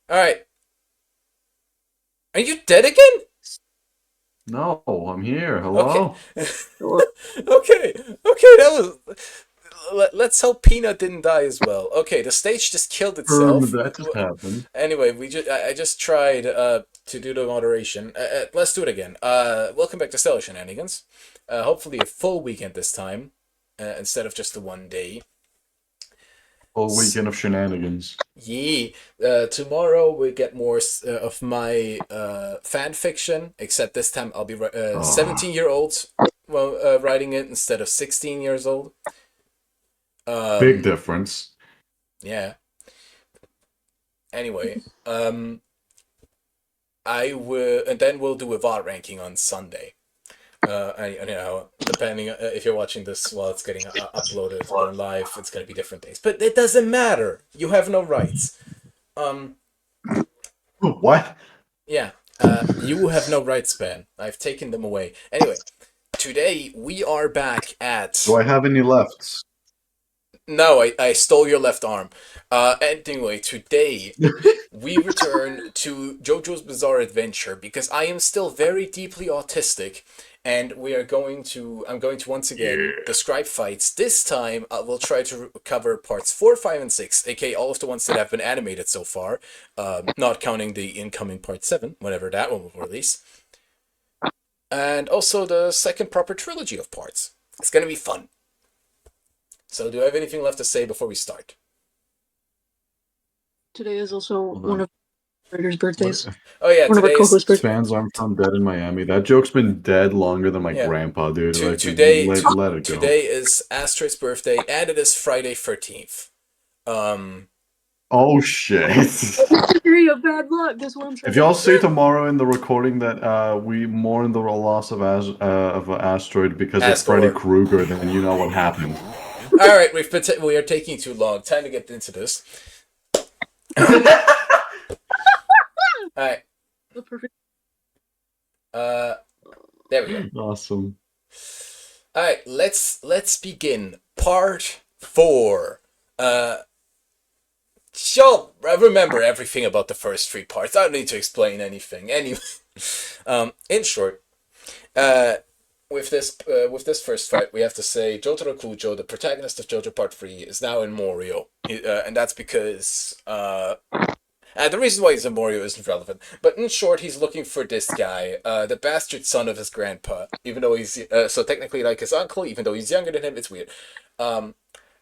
All right. Are you dead again? No, I'm here. Okay. Hello? Okay. Okay. That was. Let's hope Peanut didn't die as well. Okay, the stage just killed itself. That just happened. Anyway, I just tried to do the moderation. Let's do it again. Welcome back to Stellar Shenanigans. Hopefully a full weekend this time, instead of just the one day. Whole S- weekend of shenanigans. Yeah. Tomorrow we get more of my fan fiction, except this time I'll be 17-year-olds well writing it instead of 16 years old. Big Um, difference. yeah. Anyway, I will, and then we'll do a VOD ranking on Sunday. Depending if you're watching this while it's getting uploaded or live, it's gonna be different days. But it doesn't matter. You have no rights. Um, What? yeah. You have no rights, Ben. I've taken them away. Anyway, today we are back Do at. I have any lefts? No, I stole your left arm. Anyway, today we return to JoJo's Bizarre Adventure because I am still very deeply autistic, and I'm going to once again Yeah. describe fights. This time, we'll try to cover parts 4, 5, and 6, aka all of the ones that have been animated so far, not counting the incoming part 7, whenever that one will release, and also the second proper trilogy of parts. It's gonna be fun. So, do I have anything left to say before we start? Today is also Hold one on. of our writers' What? birthdays. Oh yeah, One of our today is co-hosts' birthdays. Fans aren't from Dead in Miami. That joke's been dead longer than my yeah. grandpa, dude. Like, Today let it go. today is Astrid's birthday, and it is Friday 13th. Um, Oh, shit. Degree of bad luck. That's what I'm trying If to. y'all see tomorrow in the recording that we mourn the loss of an asteroid because of Freddy Astor. Krueger, then you know what happened. All right, we are taking too long. Time to get into this. All right. The perfect. Uh, there we go. Awesome. All right, let's begin. Part 4. Uh, sure. I remember everything about the first 3 parts. I don't need to explain anything. Anyway, in short, uh, with this first fight, we have to say Jotaro Kujo, the protagonist of JoJo Part 3, is now in Morio, and that's because the reason why he's in Morio isn't relevant. But in short, he's looking for this guy, the bastard son of his grandpa. Even though he's so technically like his uncle, even though he's younger than him, it's weird. Um,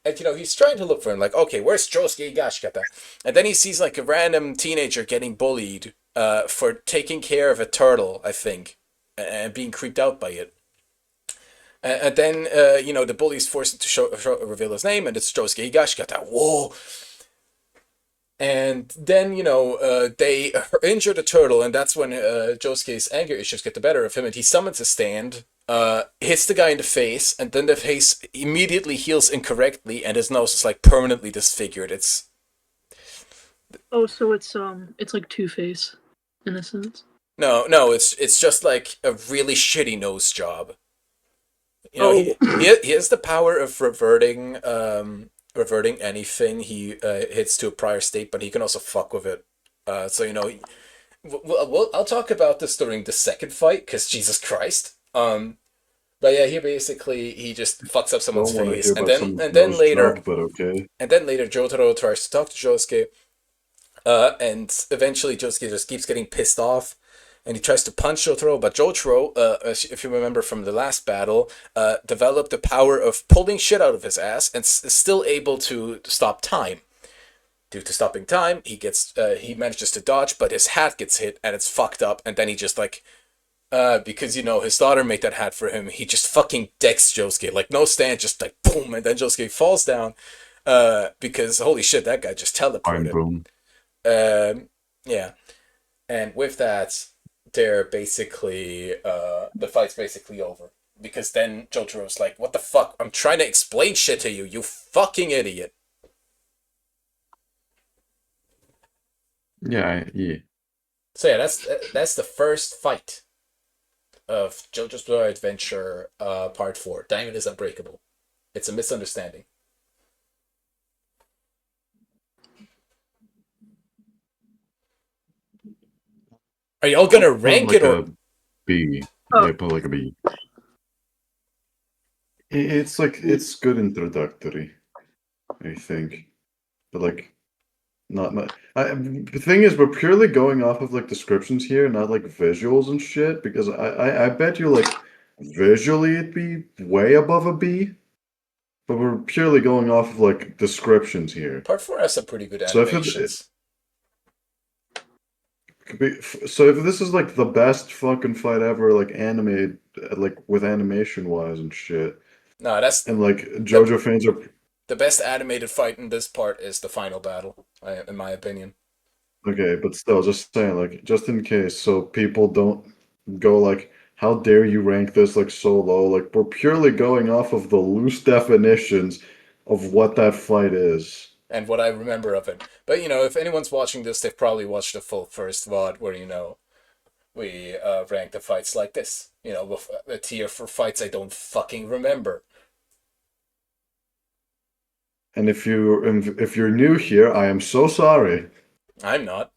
and he's trying to look for him, like, okay, where's Josuke Higashikata? And then he sees like a random teenager getting bullied for taking care of a turtle, I think, and being creeped out by it. And then, the bully's forced to reveal his name, and it's Josuke Higashikata. Whoa! And then, they injure the turtle, and that's when Josuke's anger issues get the better of him, and he summons a stand, hits the guy in the face, and then the face immediately heals incorrectly, and his nose is like permanently disfigured. It's Oh, so it's like Two Face, in a sense. no, no, it's just like a really shitty nose job. Oh, He has the power of reverting anything he hits to a prior state, but he can also fuck with it. So I'll talk about this during the second fight because Jesus Christ. But yeah, he just fucks up someone's Don't want to face, hear and about then someone's nose later job, but okay. Jotaro tries to talk to Josuke, and eventually Josuke just keeps getting pissed off, and he tries to punch Jotaro, but Jotaro, if you remember from the last battle, developed the power of pulling shit out of his ass and is still able to stop time. Due to stopping time, he manages to dodge, but his hat gets hit and it's fucked up, and then he just like because his daughter made that hat for him, he just fucking decks Josuke like no stand, just like boom, and then Josuke falls down. Because holy shit, that guy just Fine, teleported. boom. Yeah, and with that, the fight's basically over because then Jotaro's like, "What the fuck? I'm trying to explain shit to you, you fucking idiot." Yeah, yeah. So yeah, that's the first fight of JoJo's Bizarre Adventure, Part 4. Diamond is Unbreakable. It's a misunderstanding. Are y'all gonna Put rank like it or? a B. Oh. Yeah, put like a B. It's like it's good introductory, I think, but like not much. The thing is, we're purely going off of like descriptions here, not like visuals and shit. Because I bet you like visually it'd be way above a B, but we're purely going off of like descriptions here. Part 4 has some pretty good So if animations. so if this is like the best fucking fight ever, like animated, like with animation wise and shit, No, that's and like the JoJo fans are the best animated fight in this part is the final battle, in my opinion. okay, but still, just saying, like, just in case, so people don't go like, how dare you rank this like so low? Like, we're purely going off of the loose definitions of what that fight is. And what I remember of it. But if anyone's watching this, they've probably watched the full first VOD where we rank the fights like this. With a tier for fights I don't fucking remember. And if you're new here, I am so sorry. I'm not.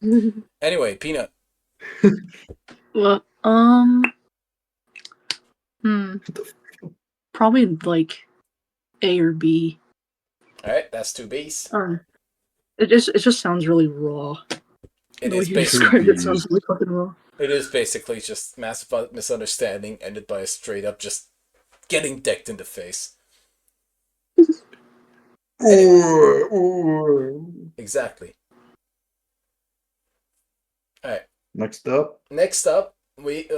Anyway, Peanut. Well, probably like A or B. All right, that's 2 Bs. It just sounds really raw. It The way is you basically described it sounds really fucking raw. it is basically just massive misunderstanding ended by a straight up just getting decked in the face. Exactly. All right. Next up, Next up, we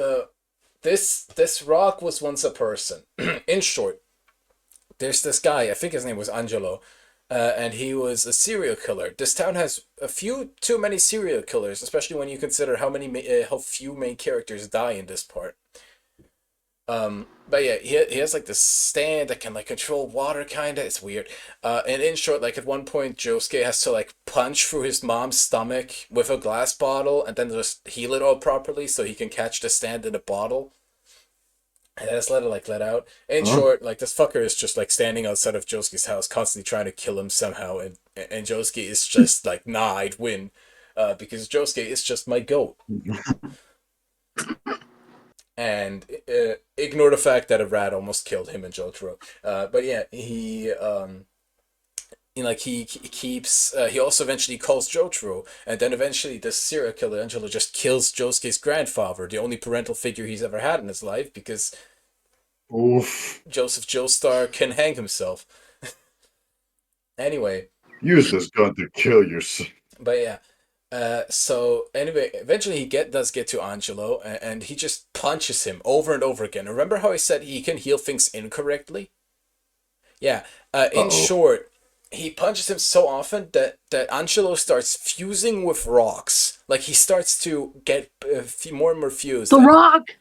this rock was once a person. In short, there's this guy. I think his name was Angelo, and he was a serial killer. This town has a few too many serial killers, especially when you consider how few main characters die in this part. But yeah, he has like this stand that can like control water, kinda. It's weird. And in short, like at one point, Josuke has to like punch through his mom's stomach with a glass bottle, and then just heal it all properly so he can catch the stand in the bottle. And then just let out. In huh? short, like this fucker is just like standing outside of Josuke's house, constantly trying to kill him somehow, and Josuke is just like, nah, I'd win, because Josuke is just my goat. And ignore the fact that a rat almost killed him and Jotaro. But yeah, he keeps. He also eventually calls Jotaro, and then eventually this serial killer Angelo just kills Josuke's grandfather, the only parental figure he's ever had in his life, because Oof. Joseph Joestar can hang himself. Anyway, Use this gun to kill yourself. but yeah. So anyway, eventually he does get to Angelo, and he just punches him over and over again. Remember how I said he can heal things incorrectly? Yeah. In Uh-oh. short, he punches him so often that Angelo starts fusing with rocks. Like he starts to get more and more fused. The Rock.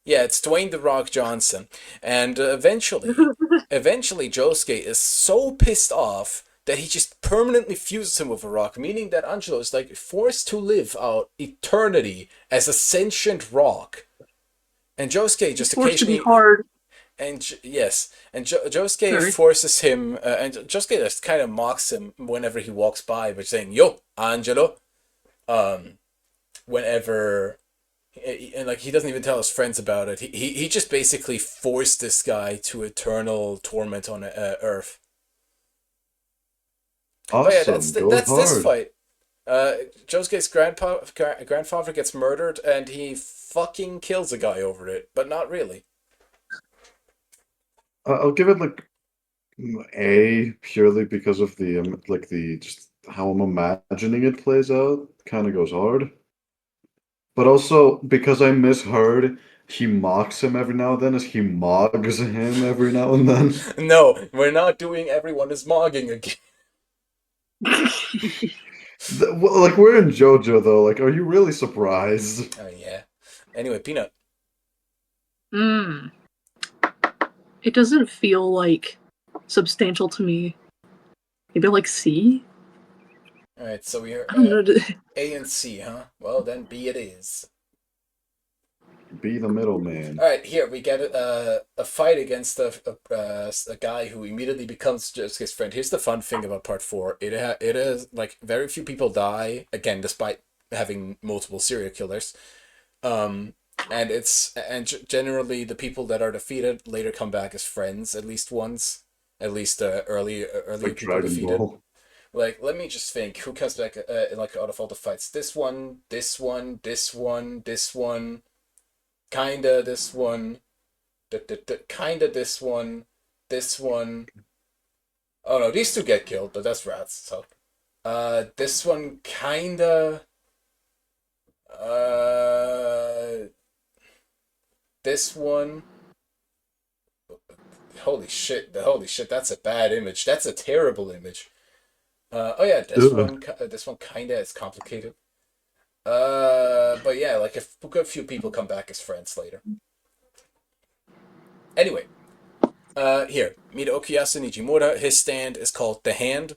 Yeah, it's Dwayne the Rock Johnson, and eventually Josuke is so pissed off that he just permanently fuses him with a rock, meaning that Angelo is like forced to live out eternity as a sentient rock. And Josuke just Forced to be occasionally, hard. yes, and Josuke Sorry. forces him, and Josuke just kind of mocks him whenever he walks by by saying, "Yo, Angelo," whenever, and like he doesn't even tell his friends about it. He just basically forced this guy to eternal torment on Earth. But yeah, Awesome. Goes that's this hard. fight. Josuke's grandfather gets murdered, and he fucking kills a guy over it, but not really. I'll give it like A purely because of the like the just how I'm imagining it plays out. Kind of goes hard, but also because I misheard, he mocks him every now and then as he mogs him every now and then. No, we're not doing everyone is mogging again. Well, like we're in JoJo though. Like, are you really surprised? Oh yeah. Anyway, Peanut. Mm. It doesn't feel like substantial to me. Maybe like C? All right, so we're I don't know. A and C, huh? Well, then B it is. Be the middleman. All right, here we get a fight against a guy who immediately becomes Josuke's friend. Here's the fun thing about part 4. It is like very few people die again, despite having multiple serial killers. And generally the people that are defeated later come back as friends at least once. At least earlier Like people Dragon defeated. Ball. Like, let me just think. Who comes back? Like out of all the fights, this one, this one, this one, this one, kinda this one, kinda this one. Oh no, these two get killed, but that's rats. So, this one kinda. Uh, this one. Holy shit! That's a bad image. That's a terrible image. Oh yeah, Ugh. this one kinda is complicated. But yeah, like if a good few people come back as friends later. Anyway, here, meet Okuyasu Nijimura. His stand is called the Hand.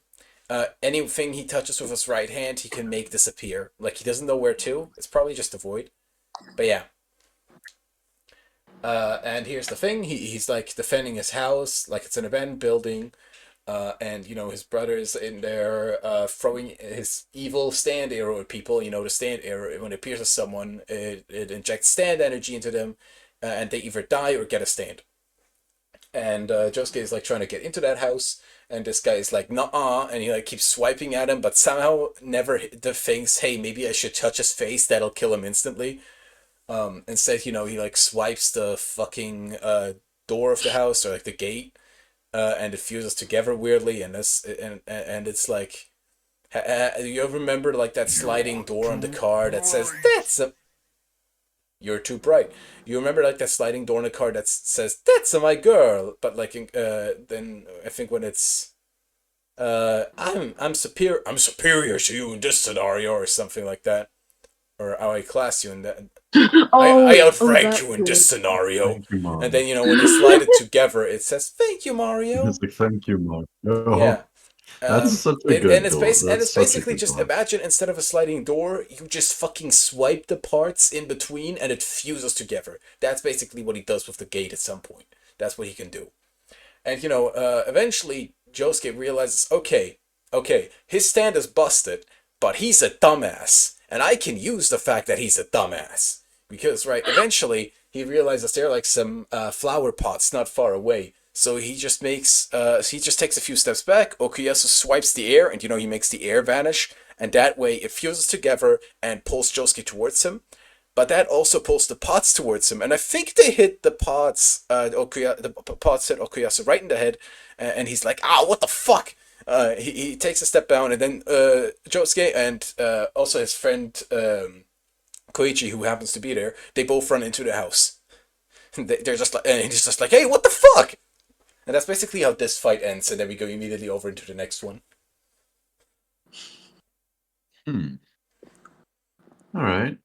Anything he touches with his right hand, he can make disappear. Like he doesn't know where to. It's probably just a void. But yeah. And here's the thing. He's like defending his house, like it's an abandoned building. And you know his brother's in there throwing his evil stand arrow at people. You know the stand arrow when it pierces someone, it injects stand energy into them, and they either die or get a stand. And Josuke is like trying to get into that house, and this guy is like nah, and he like keeps swiping at him, but somehow never thinks, hey, maybe I should touch his face. That'll kill him instantly. Instead, you know, he like swipes the fucking door of the house or like the gate, and it fuses together weirdly, and it's like, you ever remember like that sliding door on the car that says that's a you're too bright. You remember like that sliding door on the car that says that's a my girl, but like then I think when it's I'm superior to you in this scenario or something like that, or I class you in that. I outrank you in this scenario. Thank you, And Mom. then, you know, when they slide it together, it says, thank you, Mario. It's like thank you, Mom. Oh, Yeah. that's such a good door. And That's it's such a basically good just door. imagine instead of a sliding door, you just fucking swipe the parts in between and it fuses together. That's basically what he does with the gate at some point. That's what he can do. And you know, eventually Josuke realizes, okay, his stand is busted, but he's a dumbass, and I can use the fact that he's a dumbass because right. Eventually, he realizes there are like some flower pots not far away. So he just takes a few steps back. Okuyasu swipes the air, and you know he makes the air vanish, and that way it fuses together and pulls Josuke towards him. But that also pulls the pots towards him, and I think they hit the pots. The pots hit Okuyasu right in the head, and he's like, "Ah, what the fuck!" He takes a step down, and then Josuke and also his friend Koichi, who happens to be there, they both run into the house. They're just like, and he's just like, "Hey, what the fuck!" And that's basically how this fight ends, and then we go immediately over into the next one. All right.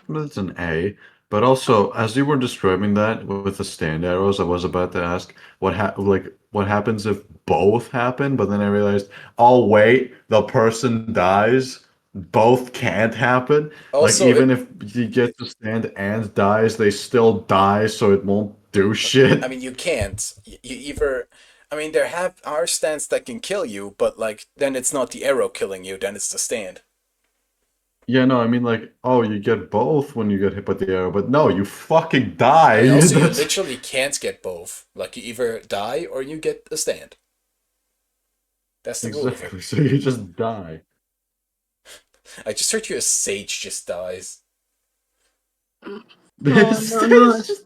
That's an A. But also, as you were describing that with the stand arrows, I was about to ask what happens if both happen, but then I realized, oh wait, the person dies. Both can't happen. Like Also, even if he gets to stand and dies, they still die, so it won't do I shit. mean, you can't. You either, I mean, there are stands that can kill you, but like then it's not the arrow killing you, then it's the stand. Yeah, no, I mean like, oh, you get both when you get hit by the arrow, but no, you fucking die. And also, you That's literally can't get both. Like you either die or you get a stand. That's the rule of it. exactly. So you just die. I just heard you a sage just dies. Oh This no, no. is just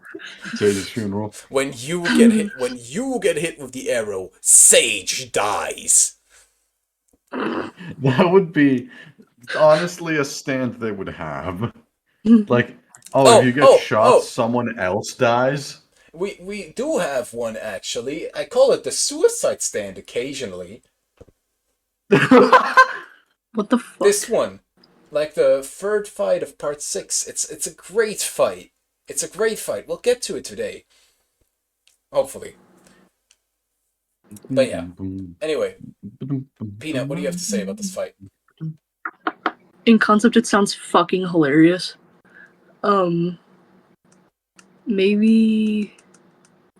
Sage's funeral. When you get hit with the arrow, Sage dies. That would be honestly a stand they would have. Like, oh, if you Oh, get oh, shot, oh. someone else dies. We do have one actually. I call it the suicide stand occasionally. What the This fuck? one, like the third fight of part 6, it's a great fight. It's a great fight. We'll get to it today, hopefully. But yeah. Anyway, Peanut, what do you have to say about this fight? In concept, it sounds fucking hilarious. Um, maybe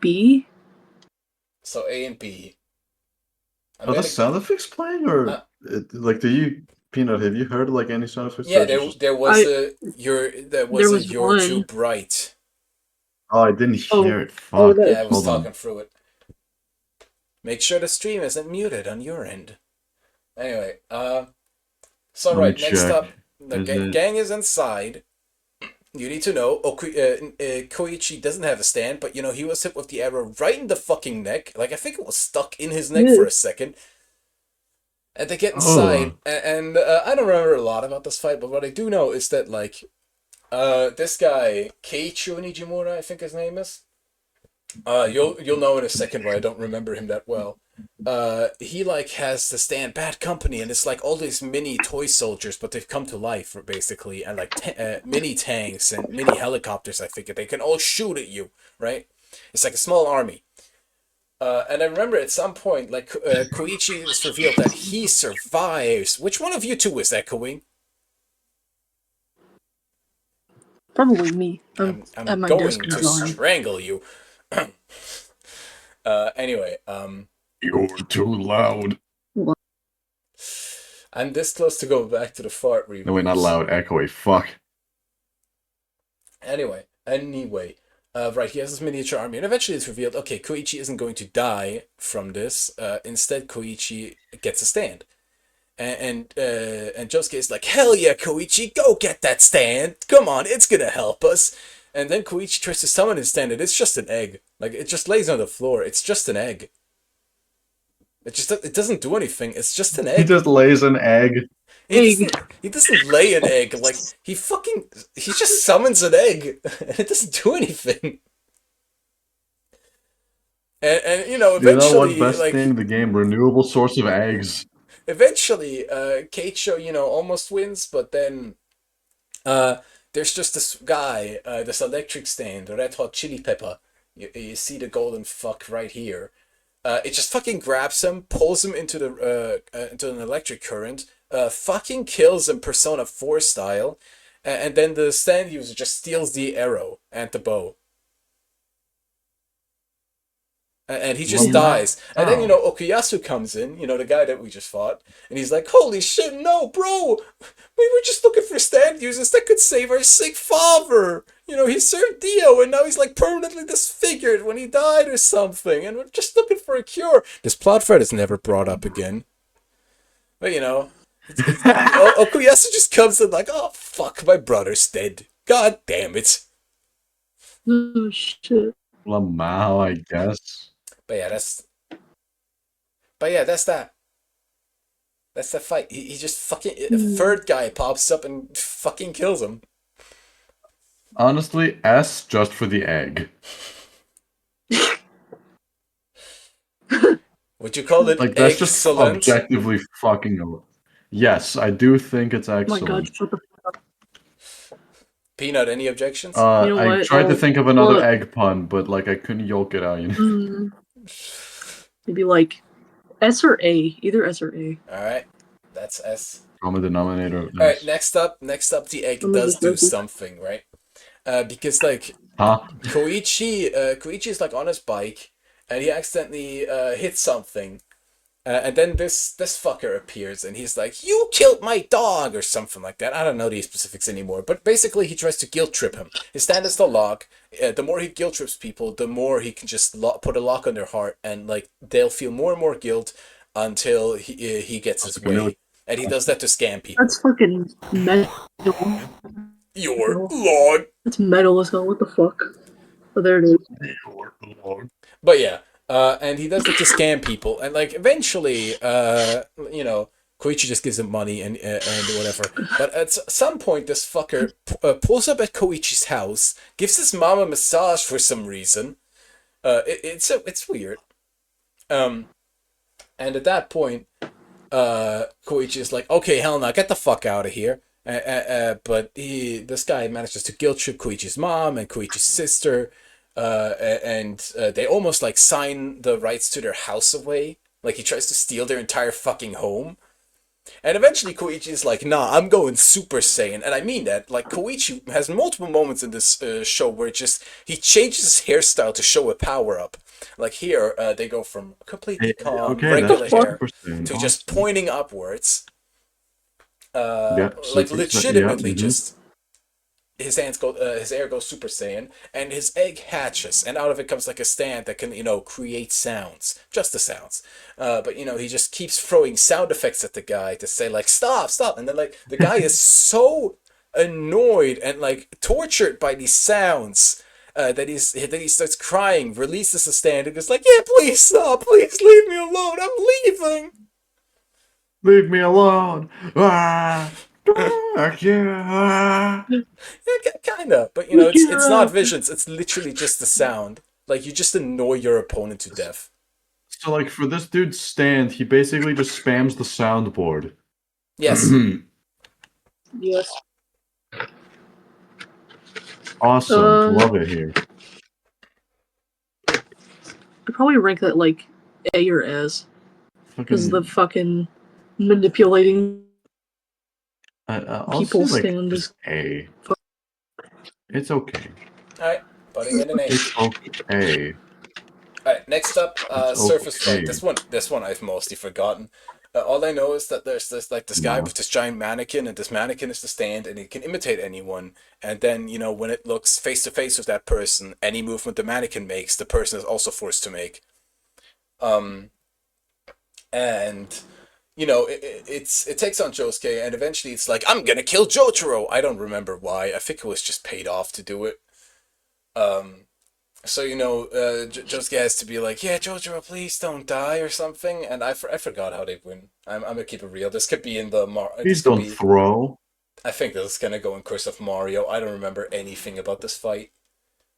B. So A and B. I'm Are the gonna. sound effects playing, or Uh, like do you Peanut, have you heard like any sound effects? Yeah, Or is it just... there was There was you're too one. bright. Oh, I didn't hear it. Oh, Fuck. that- Yeah, I was Hold on. talking through it. Make sure the stream isn't muted on your end. Anyway, so Let me right, next check. up, the Is it- gang is inside. You need to know, Koichi doesn't have a stand, but you know, he was hit with the arrow right in the fucking neck. Like, I think it was stuck in his neck Yeah. for a second. And they get inside, and I don't remember a lot about this fight, but what I do know is that, like, this guy, Keiichiro Nijimura, I think his name is. You'll know in a second why I don't remember him that well. He like has to stand bad company, and it's like all these mini toy soldiers, but they've come to life basically, and like mini tanks and mini helicopters. I think they can all shoot at you, right? It's like a small army. And I remember at some point, like Koichi is revealed that he survives. Which one of you two is echoing? Probably me. I'm at my going desk to drawing. strangle you. Anyway, You're too loud. I'm this close to go back to the fart reviews. No, wait, not loud. Echoey. Fuck. Anyway, right, he has this miniature army, and eventually it's revealed, okay, Koichi isn't going to die from this. Instead, Koichi gets a stand. And Josuke is like, hell yeah, Koichi, go get that stand. Come on, it's gonna help us. And then Koichi tries to summon his stand, and it's just an egg. Like, it just lays on the floor. It's just an egg. It doesn't do anything. It's just an egg. He just lays an egg. He doesn't lay an egg. Like, he just summons an egg. And it doesn't do anything. And you know, Dude, that eventually, one best like, thing in the game, renewable source of eggs. eventually, Keiichiro, you know, almost wins, but then, there's just this guy, this electric stand, Red Hot Chili Pepper. You see the golden fuck right here. It just fucking grabs him, pulls him into into an electric current, fucking kills him Persona 4 style, and then the stand user just steals the arrow and the bow. And he just dies. And then, you know, Okuyasu comes in, you know, the guy that we just fought, and he's like, holy shit, no, bro! We were just looking for stand users that could save our sick father! You know, he served Dio, and now he's like permanently disfigured when he died or something, and we're just looking for a cure. This plot thread is never brought up again. But, you know, Okuyasu just comes in like, oh, fuck, my brother's dead. God damn it. Oh shit. Lamau, I guess. But yeah, that's that. That's the fight. He just fucking... A third guy pops up and fucking kills him. Honestly, S just for the egg. Would you call it Like, that's just excellent? objectively fucking... Yes, I do think it's Oh my excellent. god, shut the fuck up. Peanut, any objections? You know I what? tried to think of another Well- egg pun, but like I couldn't yolk it out, you know? Maybe like S or A. Either S or A. Alright, that's S. Common denominator. Alright, next up, the egg does do something, right? Because, like, Huh? Koichi is, like, on his bike, and he accidentally hits something. And then this fucker appears, and he's like, you killed my dog, or something like that. I don't know the specifics anymore. But basically, he tries to guilt trip him. His stand is the lock. The more he guilt trips people, the more he can just put a lock on their heart, and like they'll feel more and more guilt until he gets his way. And he does that to scam people. That's fucking metal. Your lord. That's metal as hell. What the fuck? Oh, there it is. But yeah. And he does it to scam people, and like eventually, you know, Koichi just gives him money and whatever. But at some point, this fucker pulls up at Koichi's house, gives his mom a massage for some reason. It's weird. And at that point, Koichi is like, okay, hell no, get the fuck out of here. But this guy manages to guilt trip Koichi's mom and Koichi's sister. And they almost like sign the rights to their house away. Like he tries to steal their entire fucking home. And eventually Koichi is like, nah, I'm going Super Saiyan. And I mean that. Like Koichi has multiple moments in this show where he changes his hairstyle to show a power up. Like here, they go from completely calm, regular hair to just pointing upwards. Yeah. like Super. Yeah. legitimately just his his air goes Super Saiyan, and his egg hatches, and out of it comes like a stand that can, create sounds, just the sounds. But he just keeps throwing sound effects at the guy to say like stop, stop, and then like the guy is so annoyed and like tortured by these sounds. That he starts crying, releases the stand, and goes like, "Yeah, please stop, please leave me alone, I'm leaving." Leave me alone. Ah. Yeah. Yeah, kinda, but it's not visions. It's literally just the sound. Like you just annoy your opponent to death. So, like, for this dude's stand, he basically just spams the soundboard. Yes. Yes. Awesome. Love it here. I'd probably rank that like A or S. Because the Fucking, fucking manipulating I'll say, people like, stand is. just A. It's okay. All right, putting in an A. It's okay. All right, next up, It's surface fight. okay. This one I've mostly forgotten. All I know is that there's this guy No. with this giant mannequin, and this mannequin is the stand, and it can imitate anyone. And then when it looks face to face with that person, any movement the mannequin makes, the person is also forced to make. Um, and it takes on Josuke, and eventually it's like, I'm gonna kill Jotaro. I don't remember why. I think it was just paid off to do it. So Josuke has to be like, yeah, Jotaro, please don't die or something. And I forgot how they win. I'm gonna keep it real. This could be in the Please don't throw. I think this is gonna go in Curse of Mario. I don't remember anything about this fight.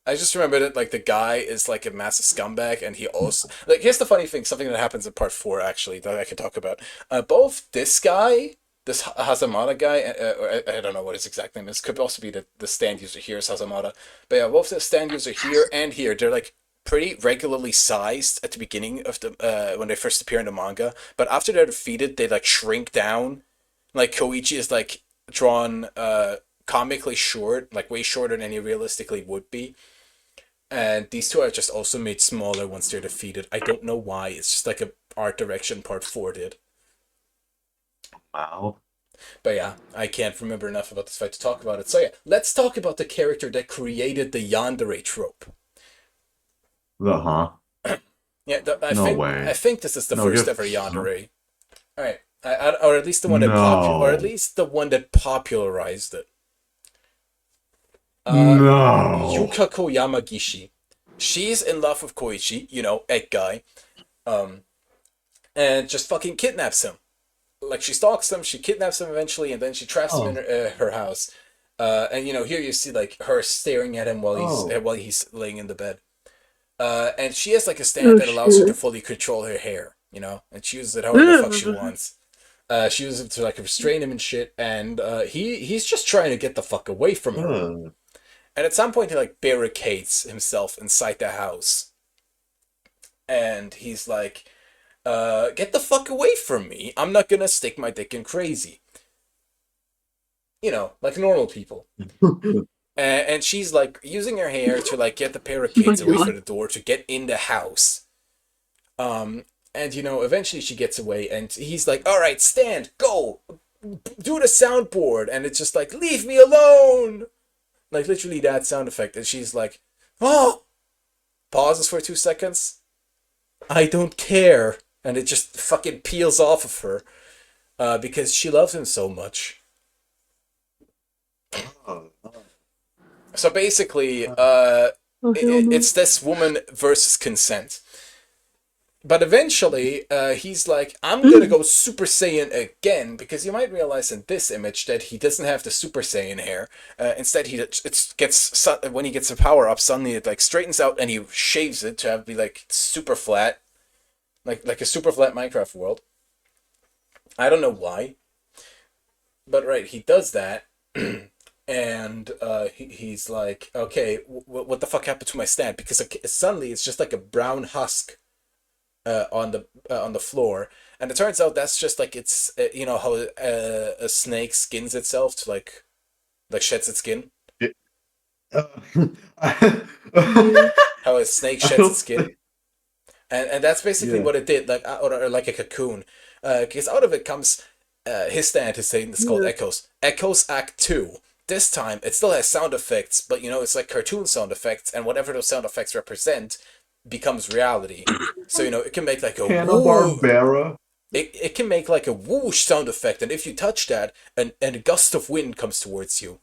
I just remember that like the guy is like a massive scumbag, and he also like here's the funny thing, something that happens in part 4 actually that I can talk about. Both this guy, this Hazamada guy, or I don't know what his exact name is. Could also be the stand user here is Hazamada, but yeah, both the stand user here and here, they're like pretty regularly sized at the beginning of the when they first appear in the manga, but after they're defeated, they like shrink down. Like Koichi is like drawn comically short, like way shorter than he realistically would be. And these two are just also made smaller once they're defeated. I don't know why. It's just like a art direction part 4 did. Wow. But yeah, I can't remember enough about this fight to talk about it. So yeah, let's talk about the character that created the yandere trope. Huh? Yeah, No way. I think this is the No, first get ever fucked. yandere. All right, or at least the one or at No. least the one that popularized it. No. Yukako Yamagishi. She's in love with Koichi, egg guy, and just fucking kidnaps him. Like she stalks him, she kidnaps him eventually, and then she traps him in her house. And here you see like her staring at him while he's laying in the bed. And she has like a stand that allows her to fully control her hair, and she uses it however the fuck she wants. She uses it to like restrain him and shit, and he's just trying to get the fuck away from her. And at some point, he like barricades himself inside the house, and he's like, "Get the fuck away from me! I'm not gonna stick my dick in crazy." Like normal people. And she's like using her hair to like get the barricades away from the door to get in the house. And eventually she gets away, and he's like, "All right, stand, go, do the soundboard," and it's just like, "Leave me alone." Like literally that sound effect, and she's like, "Oh!" Pauses for 2 seconds. "I don't care," and it just fucking peels off of her, because she loves him so much. So basically, it's this woman versus consent. But eventually, he's like, "I'm gonna go Super Saiyan again," because you might realize in this image that he doesn't have the Super Saiyan hair. Instead, when he gets a power up, suddenly it like straightens out, and he shaves it to be like super flat, like a super flat Minecraft world. I don't know why, but right, he does that, and he's like, "Okay, what the fuck happened to my stand?" Because suddenly it's just like a brown husk. On the floor, and it turns out that's just like it's how a snake skins itself to like sheds its skin. How a snake sheds its skin, and that's basically what it did, like or like a cocoon, because out of it comes his stand, his thing is called Yeah. Echoes. Echoes Act 2. This time, it still has sound effects, but it's like cartoon sound effects, and whatever those sound effects represent becomes reality. So, it can make like a woo. Hanna-Barbera. It can make like a whoosh sound effect, and if you touch that, and a gust of wind comes towards you.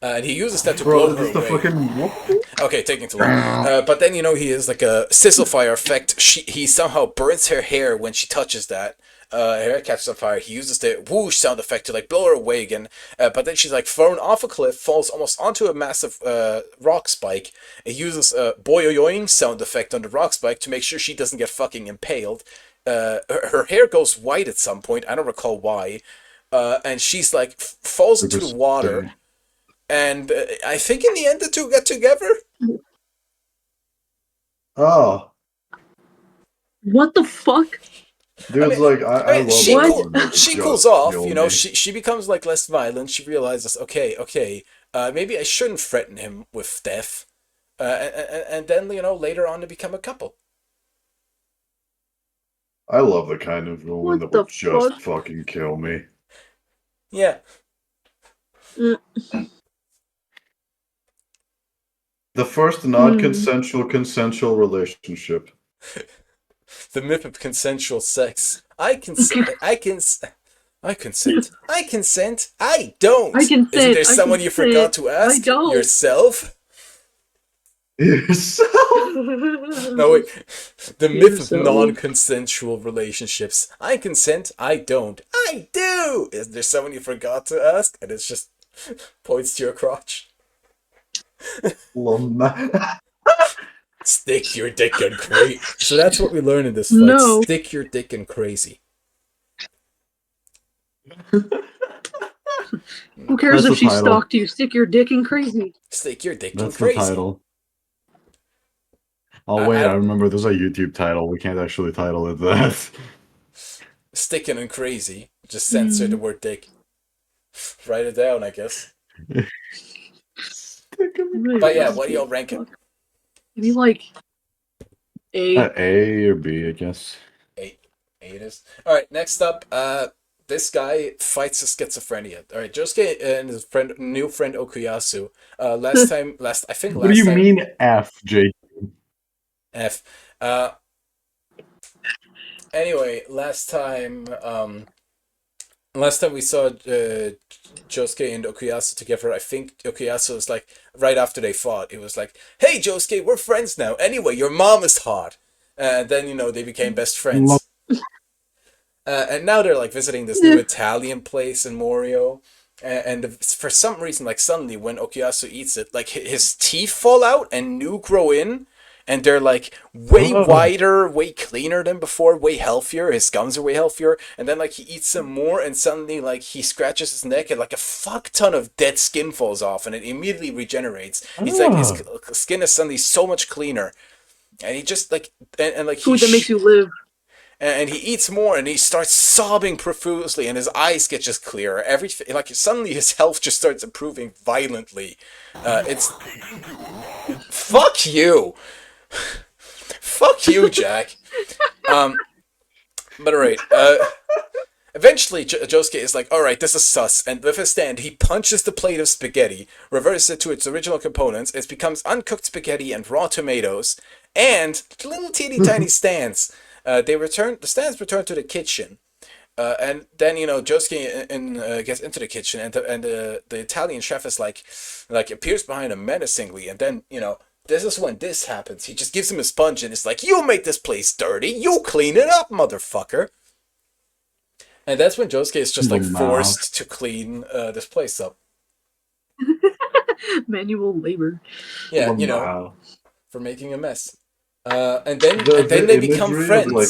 And he uses that to blow her Bro, the away. fucking... Okay, taking too long. But then, he has like a sizzle fire effect. He somehow burns her hair when she touches that. Her hair catches on fire. He uses the whoosh sound effect to like blow her away again. But then she's like thrown off a cliff, falls almost onto a massive rock spike. He uses a boyoyoing sound effect on the rock spike to make sure she doesn't get fucking impaled. Her hair goes white at some point. I don't recall why. And she's like falls into the water. And I think in the end the two get together. Oh. What the fuck? Dude's like, I love she what? she cools off, she becomes like less violent. She realizes, okay, maybe I shouldn't threaten him with death. And then, later on they become a couple. I love the kind of woman that What would the just fuck? fucking kill me. Yeah. The first non-consensual consensual relationship. The myth of consensual sex. I consent. I consent. I consent. I don't. I consent. Isn't there someone you forgot to ask? I don't. Yourself? Yourself? No, wait. The myth of non-consensual relationships. I consent. I don't. I do. Is there someone you forgot to ask? And it's just points to your crotch. Stick your dick in crazy. So that's what we learn in this fight. No. Stick your dick in crazy. Who cares That's if she the title. stalked you? Stick your dick in crazy. Stick your dick That's in crazy. the title. Oh wait, I remember there's a YouTube title. We can't actually title it that. Sticking in crazy. Just censor the word dick. Write it down, I guess. But yeah, what do y'all rank it? Maybe like A. A or B, I guess. A it is. Alright, next up, this guy fights schizophrenia. Alright, Josuke and his new friend Okuyasu. Last time. What do you mean F, J? F. Anyway, last time we saw Josuke and Okuyasu together, I think Okuyasu was like, right after they fought, it was like, hey Josuke, we're friends now. Anyway, your mom is hot. And then, they became best friends. And now they're like visiting this new Italian place in Morio. And for some reason, like suddenly when Okuyasu eats it, like his teeth fall out and new grow in. And they're like way wider, way cleaner than before, way healthier. His gums are way healthier. And then like he eats some more and suddenly like he scratches his neck and like a fuck ton of dead skin falls off and it immediately regenerates. He's like, his skin is suddenly so much cleaner. And he just like, and like food that makes you live. And he eats more and he starts sobbing profusely and his eyes get just clearer. Everything, like suddenly his health just starts improving violently. It's fuck you. Fuck you, Jack. But alright. Eventually, Josuke is like, alright, this is sus. And with his stand, he punches the plate of spaghetti, reverses it to its original components. It becomes uncooked spaghetti and raw tomatoes, and little teeny tiny stands. The stands return to the kitchen. And then, Josuke gets into the kitchen, and the Italian chef is like appears behind him menacingly, and then, this is when this happens. He just gives him a sponge and it's like, you make this place dirty. You clean it up, motherfucker. And that's when Josuke is just like forced to clean this place up. Manual labor. Yeah, for making a mess. And then they become friends. Like,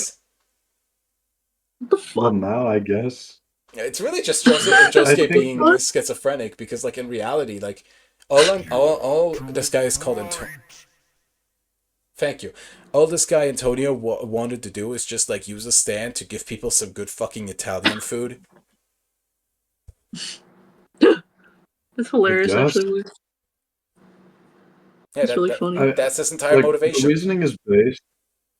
what the fuck? Now, I guess. It's really just Josuke being schizophrenic because, like, in reality, like, all this guy is called Thank you. All this guy Antonio wanted to do is just like use a stand to give people some good fucking Italian food. That's hilarious, actually. Yeah, that's really funny. That's his entire motivation. The reasoning is based.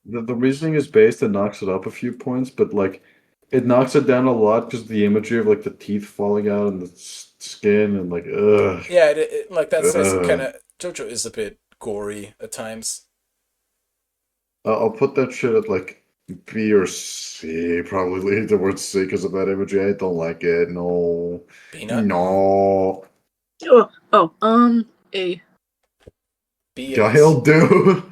The reasoning is based and knocks it up a few points, but like it knocks it down a lot because the imagery of like the teeth falling out and the skin and like ugh. Yeah, like that says kind Ugh. of JoJo is a bit gory at times. I'll put that shit at like B or C, probably towards C because of that imagery. I don't like it. No, Peanut. no, A. B it is. Guile, dude.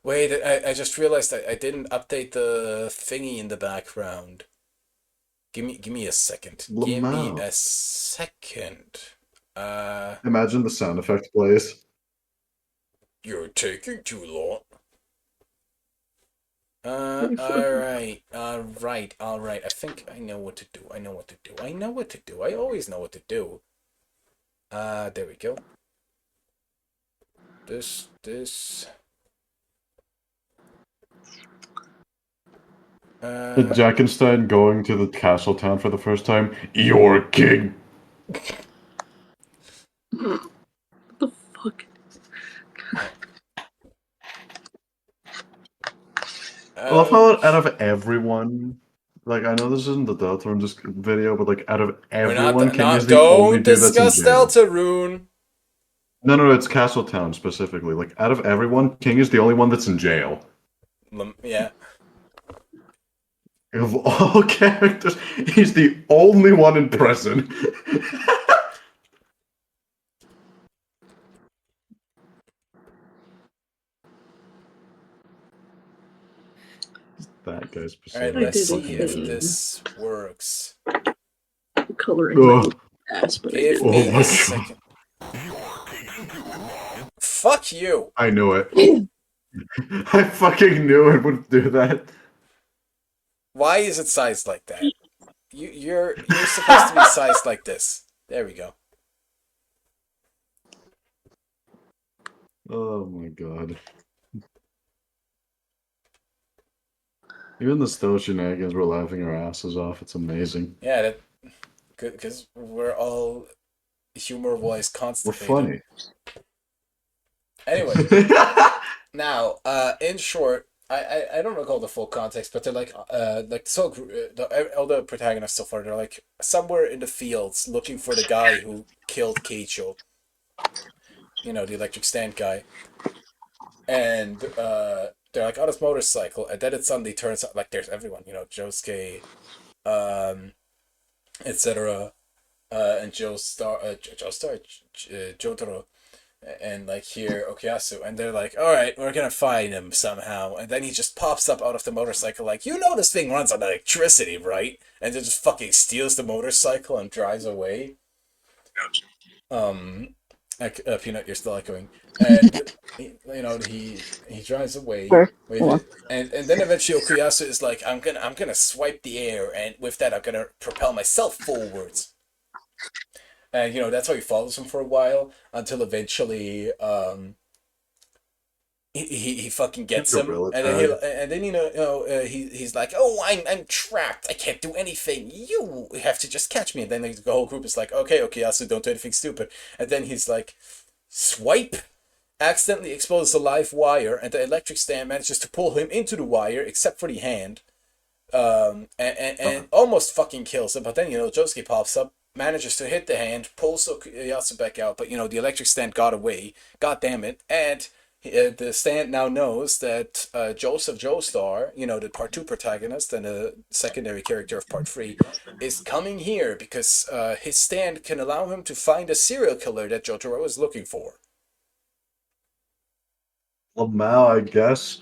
Wait, I just realized I didn't update the thingy in the background. Give me a second. Give me Lamau. a second. Imagine the sound effect plays. You're taking too long. Pretty fucking- All right. I think I know what to do. I know what to do. I know what to do. I always know what to do. There we go. This. Jackenstein going to the castle town for the first time. You're king. What the fuck? I love how out of everyone, like I know this isn't the Deltarune just video, but like out of We're everyone, King is not. the only Don't dude that's in discuss jail. Deltarune. No, it's Castletown specifically. Like out of everyone, King is the only one that's in jail. Yeah. Of all characters, he's the only one in prison. That guy All right, specifically. let's I did see it. if this works. Coloring Ugh. my ass, but Give Oh me my a God. second. Fuck you. I knew it. I fucking knew it would do that. Why is it sized like that? You're supposed to be sized like this. There we go. Oh my God. Even the still shenanigans, we're laughing our asses off. It's amazing. Yeah, that good because we're all humor-wise We're constipated. funny. Anyway, now, in short, I don't recall the full context, but they're like so all the protagonists so far, they're like somewhere in the fields looking for the guy who killed Keicho. You know, the electric stand guy. And they're like on his motorcycle, and then it suddenly turns out like there's everyone, you know, Josuke, etc. And Jotaro, and like here Okuyasu, and they're like, all right, we're gonna find him somehow, and then he just pops up out of the motorcycle like, you know, this thing runs on electricity, right? And then just fucking steals the motorcycle and drives away. Peanut, you're still echoing, and you know he drives away with it, and then eventually Okuyasu is like, I'm gonna swipe the air, and with that I'm gonna propel myself forwards. And you know that's how he follows him for a while until eventually he fucking gets him, Gorilla and then tag. he's like, oh, I'm trapped, I can't do anything, you have to just catch me. And then the whole group is like, okay, Okuyasu, don't do anything stupid. And then he's like, swipe, accidentally exposes a live wire, and the electric stand manages to pull him into the wire except for the hand, and almost fucking kills him. But then, you know, Josuke pops up, manages to hit the hand, pulls Okuyasu back out, but you know the electric stand got away, god damn it. And the stand now knows that Joseph Joestar, you know, the part 2 protagonist and the secondary character of part 3, is coming here because his stand can allow him to find a serial killer that Jotaro is looking for. Lamau, I guess.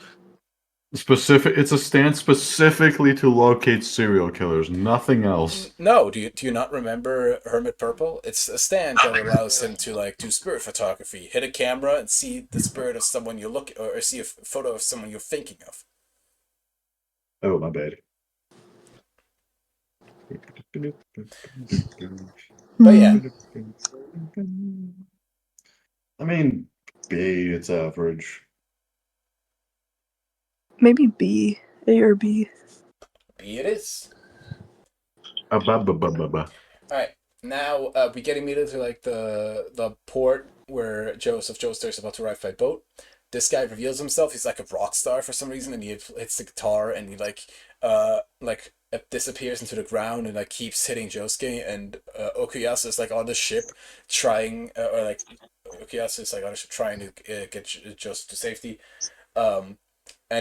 It's a stand specifically to locate serial killers, nothing else. No, do you not remember Hermit Purple? It's a stand that allows him to like do spirit photography, hit a camera and see the spirit of someone you look, or see a photo of someone you're thinking of. Oh, my bad. But yeah, I mean, B, it's average. Maybe B. A or B. B it is. Ba. All right, now we get immediately to like the port where Joseph Joestar is about to arrive by boat. this guy reveals himself. He's like a rock star for some reason, and he hits the guitar, and he disappears into the ground, and like keeps hitting Josuke. And Okuyasu is like on the ship, trying Okuyasu is like on the ship trying to get Josuke to safety. And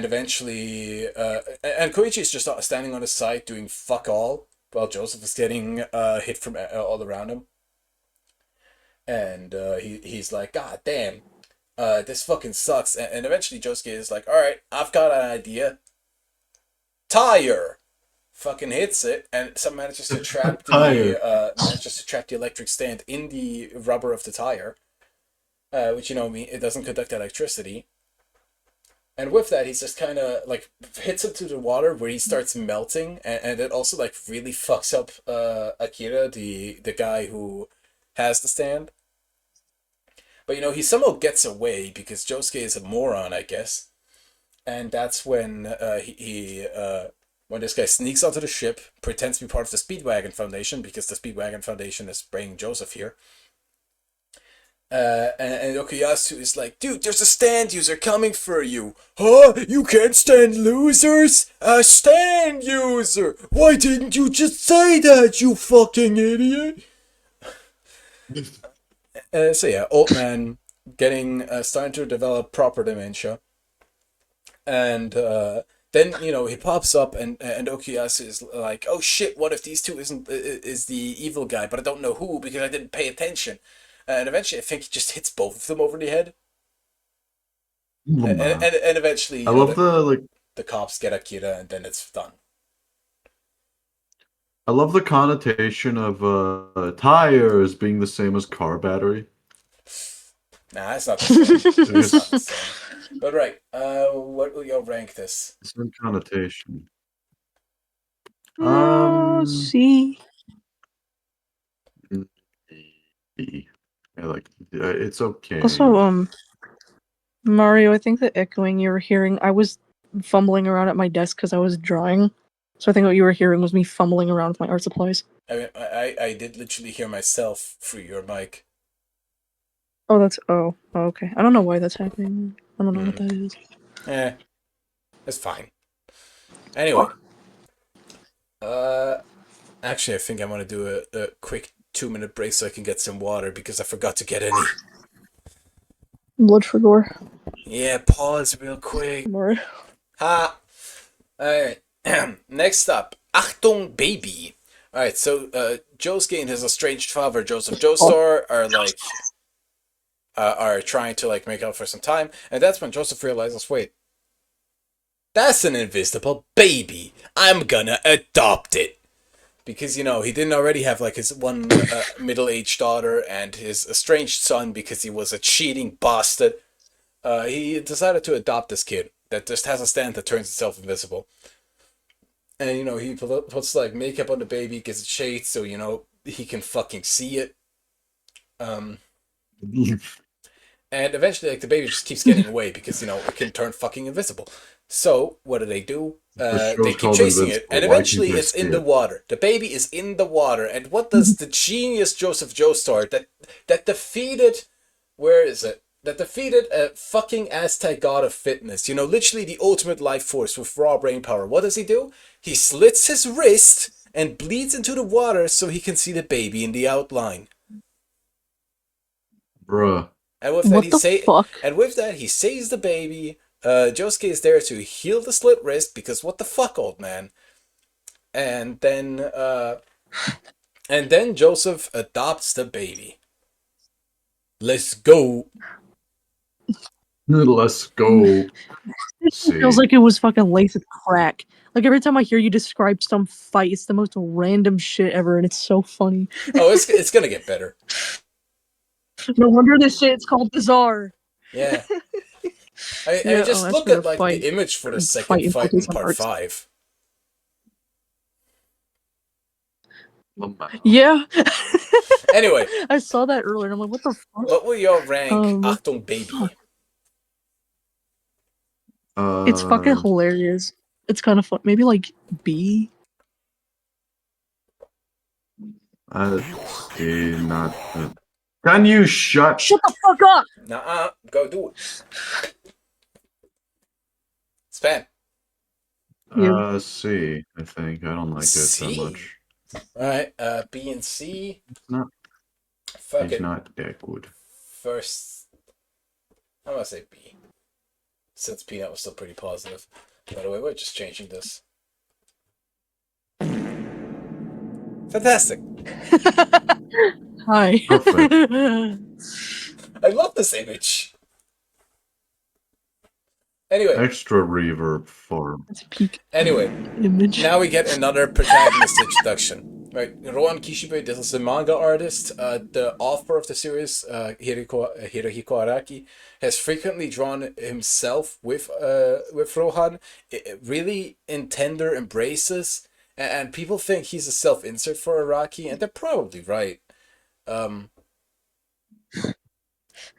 eventually, and Koichi is just standing on the side doing fuck all while Joseph is getting hit from all around him. And he's like, God damn, this fucking sucks. And eventually Josuke is like, all right, I've got an idea. Tire! Fucking hits it, and someone manages to trap the electric stand in the rubber of the tire, which it doesn't conduct electricity. And with that, he's just kind of like hits him to the water where he starts melting, and it also like really fucks up Akira, the guy who has the stand. But he somehow gets away because Josuke is a moron, I guess. And that's when when this guy sneaks onto the ship, pretends to be part of the Speedwagon Foundation because the Speedwagon Foundation is bringing Joseph here. And Okuyasu is like, dude, there's a stand user coming for you. Huh? You can't stand losers? A stand user! Why didn't you just say that, you fucking idiot? So yeah, old man getting starting to develop proper dementia. And then he pops up, and Okuyasu is like, oh shit, what if these two is the evil guy, but I don't know who because I didn't pay attention. And eventually, I think he just hits both of them over the head. And eventually, I love the cops get Akira, and then it's done. I love the connotation of tires being the same as car battery. Nah, it's not the same. It's not the same. But right, what will you rank this? Same connotation. C. It's okay. Also, Mario, I think the echoing you were hearing, I was fumbling around at my desk because I was drawing. So I think what you were hearing was me fumbling around with my art supplies. I mean, I did literally hear myself through your mic. Oh, okay. I don't know why that's happening. I don't know what that is. It's fine. Anyway. Actually, I think I want to do a quick 2-minute break so I can get some water because I forgot to get any. Blood for gore. Yeah, pause real quick. Mario. Ha! Alright. Next up, Achtung Baby. Alright, so Josuke and his estranged father, Joseph Joestar, are trying to like make up for some time, and that's when Joseph realizes, wait, that's an invisible baby. I'm gonna adopt it. Because, he didn't already have, like, his one middle-aged daughter and his estranged son because he was a cheating bastard. He decided to adopt this kid that just has a stand that turns itself invisible. And, he puts, like, makeup on the baby, gives it shades so, he can fucking see it. And eventually, like, the baby just keeps getting away because, it can turn fucking invisible. So, what do? They keep chasing it, and eventually it's in the water. The baby is in the water, and what does the genius Joseph Joestar that defeated, where is it? That defeated a fucking Aztec god of fitness, literally the ultimate life force with raw brain power. What does he do? He slits his wrist and bleeds into the water so he can see the baby in the outline. Bruh. And with that, he saves the baby. Josuke is there to heal the slit wrist because what the fuck, old man. And then Joseph adopts the baby. Let's go. Let's go. It feels like it was fucking laced with crack. Like every time I hear you describe some fight, it's the most random shit ever, and it's so funny. Oh, it's gonna get better. No wonder this shit's called Bizarre. Yeah. I just look at like the image for the second fight in part 5. Yeah. Anyway. I saw that earlier and I'm like, what the fuck? What will your rank Achtung Baby? It's fucking hilarious. It's kind of fun. Maybe like B? Can you shut the fuck up? Nuh-uh. Go do it. Spam. C, I think. I don't like it that C. much. Alright, B and C. It's not. Fuck It's it. not that good. First, I'm gonna say B. Since Peanut was still pretty positive. By the way, we're just changing this. Fantastic. Hi. Perfect. I love this image. Anyway, Extra reverb farm. It's a peak anyway, image. now we get another protagonist introduction. Right, Rohan Kishibe, this is a manga artist. The author of the series, Hirohiko Araki, has frequently drawn himself with Rohan, really in tender embraces, and people think he's a self-insert for Araki, and they're probably right.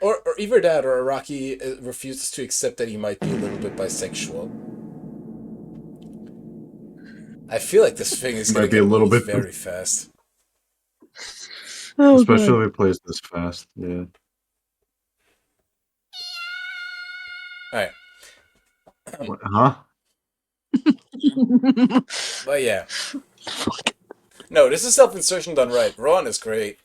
Or either that, or Araki refuses to accept that he might be a little bit bisexual. I feel like this thing is going Might to be get a little old bit- very fast. Oh, Especially God. if it plays this fast. Yeah. Alright. What, huh? But yeah. No, this is self-insertion done right. Rohan is great.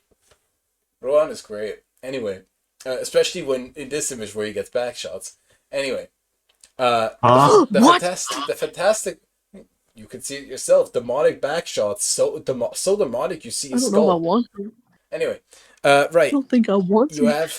Rohan is great. Anyway. Especially when in this image where he gets back shots. Anyway. Huh? What? The fantastic... You can see it yourself. Demonic back shots. So demonic you see I his don't know if I skull. want to. Anyway. I Right. don't think I want to. You have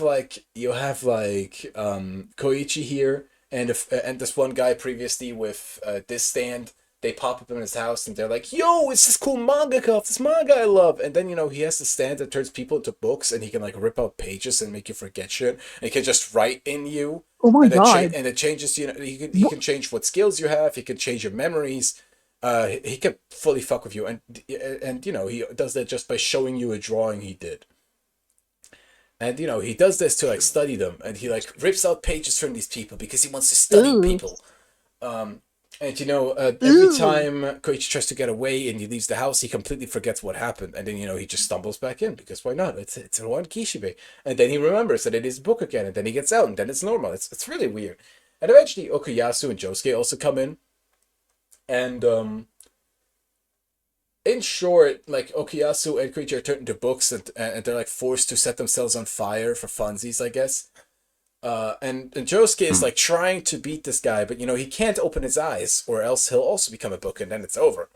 Koichi here and this one guy previously with this stand. They pop up in his house and they're like, "Yo, it's this cool manga of this manga I love." And then he has the stand that turns people into books, and he can like rip out pages and make you forget shit. And he can just write in you. Oh my And God. and it changes. He can change what skills you have. He can change your memories. He can fully fuck with you, and he does that just by showing you a drawing he did. And he does this to like study them, and he like rips out pages from these people because he wants to study Ooh. people. And every time Koichi tries to get away and he leaves the house, he completely forgets what happened, and then he just stumbles back in because why not? It's Rohan Kishibe, and then he remembers that it is a book again, and then he gets out, and then it's normal. It's really weird. And eventually Okuyasu and Josuke also come in, and in short, like Okuyasu and Koichi are turned into books, and they're like forced to set themselves on fire for funsies, I guess. And Josuke is like trying to beat this guy, but he can't open his eyes, or else he'll also become a book, and then it's over.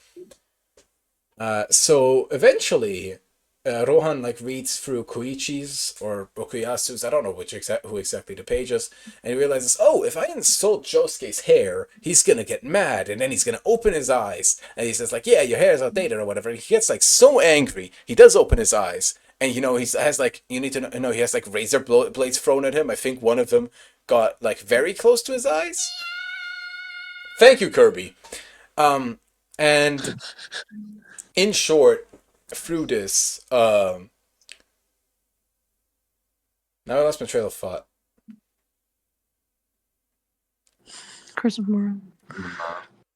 So eventually, Rohan like reads through Koichi's or Okuyasu's, I don't know who exactly the page is, and he realizes, oh, if I insult Josuke's hair, he's gonna get mad, and then he's gonna open his eyes, and he says like, yeah, your hair is outdated or whatever. And he gets like so angry, he does open his eyes, and he has like, you need to know, he has like razor blades thrown at him. I think one of them got like very close to his eyes. Thank you, Kirby. And in short, through this, now I lost my trail of thought. Curse of Moron.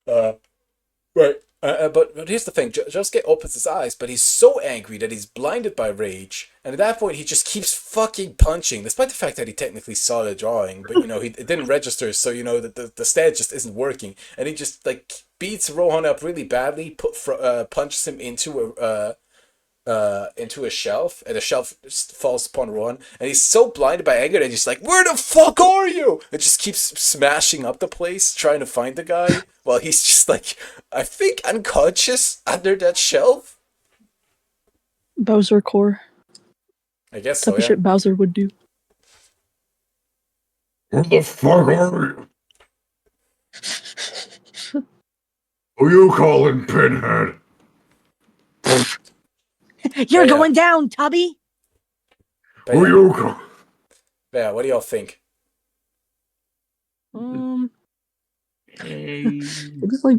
Right. But here's the thing. Josuke opens his eyes, but he's so angry that he's blinded by rage, and at that point he just keeps fucking punching, despite the fact that he technically saw the drawing, but it didn't register, so the stand just isn't working, and he just like beats Rohan up really badly, punches him into a shelf, and the shelf just falls upon Rohan, and he's so blinded by anger that he's like, "Where the fuck are you?" And just keeps smashing up the place trying to find the guy while he's just like, I think, unconscious under that shelf. Bowser core. I guess Type so, of yeah. shit Bowser would do. Where the fuck are you? Who you calling, Pinhead? You're Yeah. going down, Tubby. But Who yeah, you call? yeah, what do y'all think? It's like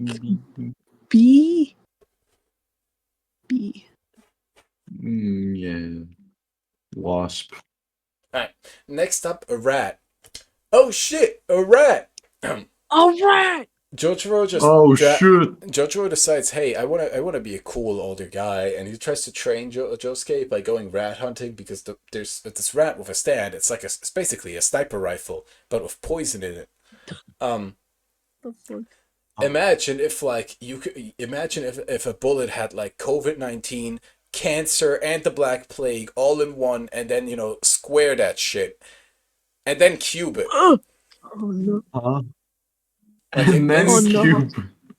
B. Yeah. Wasp. Alright, next up, a rat. Oh shit, a rat! All right. Jotaro just Shit. Jotaro decides, hey, I wanna be a cool older guy, and he tries to train Josuke by going rat hunting because there's this rat with a stand. It's basically a sniper rifle, but with poison in it. the fuck? Imagine if like you could imagine if a bullet had like COVID-19, cancer, and the Black Plague all in one, and then square that shit, and then cube it. Oh no! Huh? Like And then Oh, no. cube.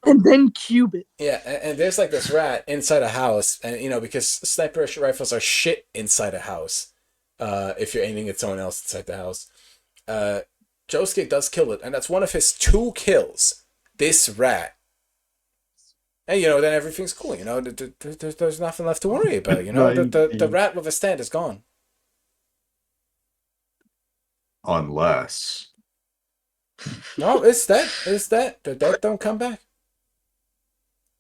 And then cube it. Yeah, and there's like this rat inside a house, and because sniper rifles are shit inside a house, if you're aiming at someone else inside the house, Josuke does kill it, and that's one of his 2 kills. This rat. And then everything's cool. There's nothing left to worry about. The rat with a stand is gone. Unless. No, it's dead. It's dead. The dead don't come back.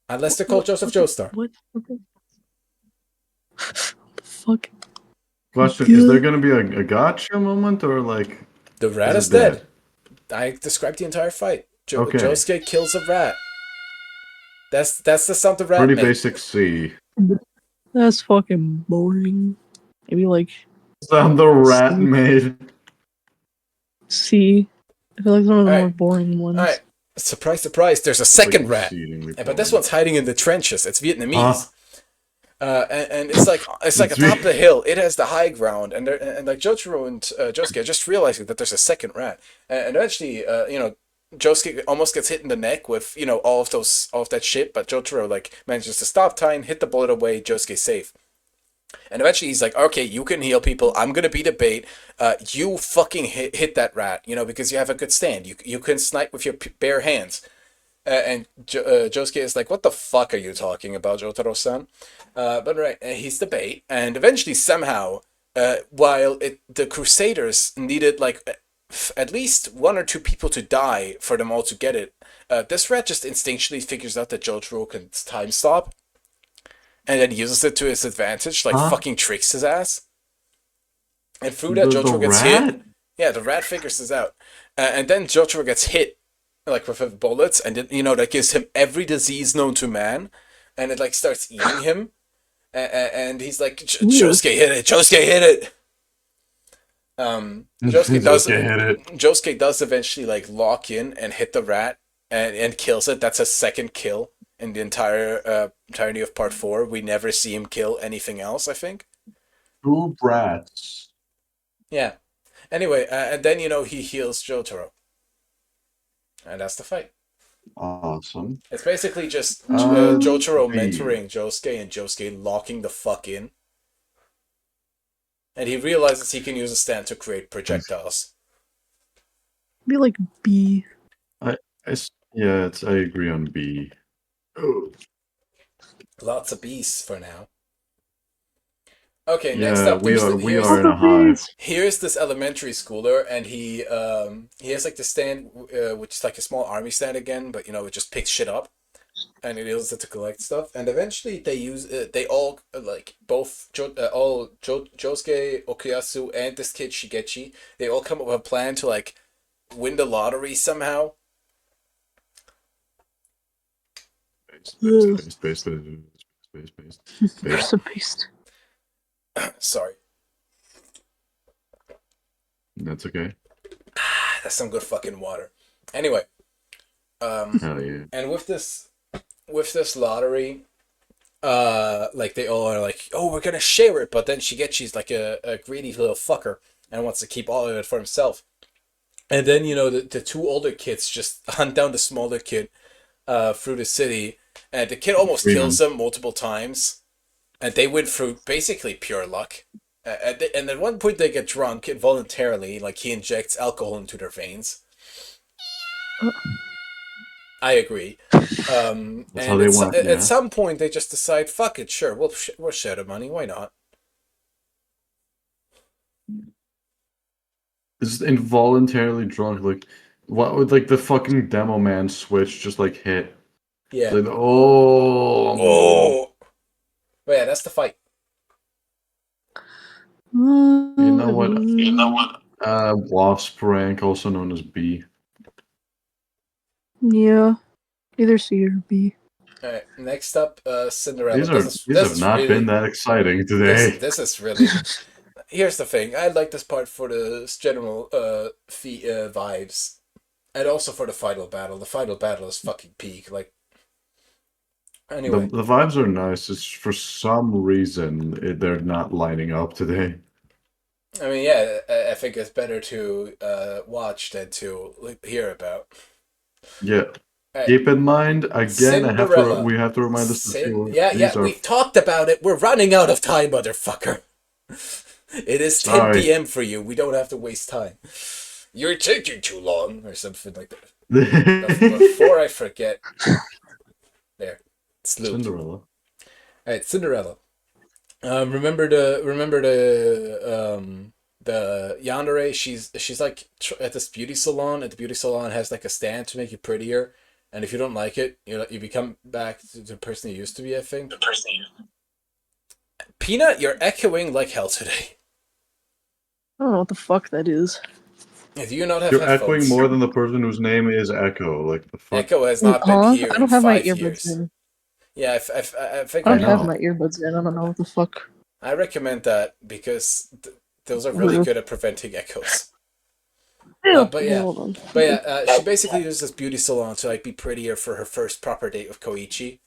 Unless they're called Joseph Joestar. What? What the fuck? Question: is there gonna be a gotcha moment or like? The rat is it dead. I described the entire fight. Okay. Josuke kills a rat. That's the sound the rat Pretty made. basic C. That's fucking boring. Maybe like Sound the rat made. C. I feel like it's one of the more Alright. boring ones. Alright. Surprise, surprise. There's a second Like rat. exceedingly But this boring. one's hiding in the trenches. It's Vietnamese. Huh? And it's like atop the hill. It has the high ground, and like Jotaro and Josuke are just realizing that there's a second rat, and eventually, Josuke almost gets hit in the neck with all of that shit, but Jotaro like manages to stop time, hit the bullet away. Josuke's safe, and eventually he's like, okay, you can heal people. I'm gonna be the bait. You fucking hit that rat, because you have a good stand. You can snipe with your bare hands. And Josuke is like, what the fuck are you talking about, Jotaro-san? But right, he's the bait. And eventually, somehow, while the Crusaders needed like at least 1 or 2 people to die for them all to get it, this rat just instinctually figures out that Jotaro can time stop. And then uses it to his advantage, like fucking tricks his ass. And through that, Jotaro gets hit. Yeah, the rat figures this out. And then Jotaro gets hit like with bullets, and then, that gives him every disease known to man, and it like starts eating him, and he's like, Josuke hit it, Josuke hit it. Josuke does eventually like lock in and hit the rat and kills it. That's a second kill in the entirety of part 4. We never see him kill anything else, I think. 2 rats. Yeah. Anyway, and then he heals Jotaro. And that's the fight. Awesome. It's basically just Jotaro B. mentoring Josuke and Josuke locking the fuck in. And he realizes he can use a stand to create projectiles. Be like B. I agree on B. Oh. Lots of B's for now. Okay, Yeah, next up, we are in a hive. here's this elementary schooler, and he has like the stand, which is like a small army stand again, but it just picks shit up, and it uses it to collect stuff. And eventually, they all both Josuke, Okuyasu, and this kid Shigechi, they all come up with a plan to like win the lottery somehow. Space. Based. Sorry. That's okay. That's some good fucking water. Anyway, Hell yeah. and with this lottery, like they all are like, oh, we're gonna share it, but then Shigechi's like a greedy little fucker and wants to keep all of it for himself. And then the 2 older kids just hunt down the smaller kid through the city, and the kid almost kills them multiple times. And they went through basically pure luck. And at one point they get drunk involuntarily, like he injects alcohol into their veins. I agree. And how they want, yeah. At some point they just decide, fuck it, sure, we'll share the money, why not? Just involuntarily drunk, like what would like the fucking demo man switch just like hit? Yeah. Like, oh. But yeah, that's the fight. You know what? Wasp rank, also known as B. Yeah. Either C or B. Alright, next up, Cinderella. These have not been that exciting today. This is really... Here's the thing. I like this part for the general vibes. And also for the final battle. The final battle is fucking peak. Like, anyway. The vibes are nice. It's for some reason they're not lining up today. I mean, yeah, I think it's better to watch than to hear about. Yeah. Alright, Keep in mind, again, Cinderella. we have to remind us that Yeah, these are. we've talked about it. We're running out of time, motherfucker. It is 10 Sorry. p.m. for you. We don't have to waste time. You're taking too long, or something like that. Before I forget. There. It's looped. Cinderella. Alright, Cinderella. Remember the yandere. She's like at this beauty salon. And the beauty salon has like a stand to make you prettier. And if you don't like it, you become back to the person you used to be. I think. Peanut, you're echoing like hell today. I don't know what the fuck that is. Do you not have You're headphones? echoing more than the person whose name is Echo. Like the fuck. Echo has not been here I don't in have my 5 earbuds years. in. Yeah, I think I don't I have know. my earbuds in. I don't know what the fuck. I recommend that because those are really Mhm. good at preventing echoes. Ew. But yeah. Hold on. But yeah, she basically uses this beauty salon to like be prettier for her first proper date with Koichi,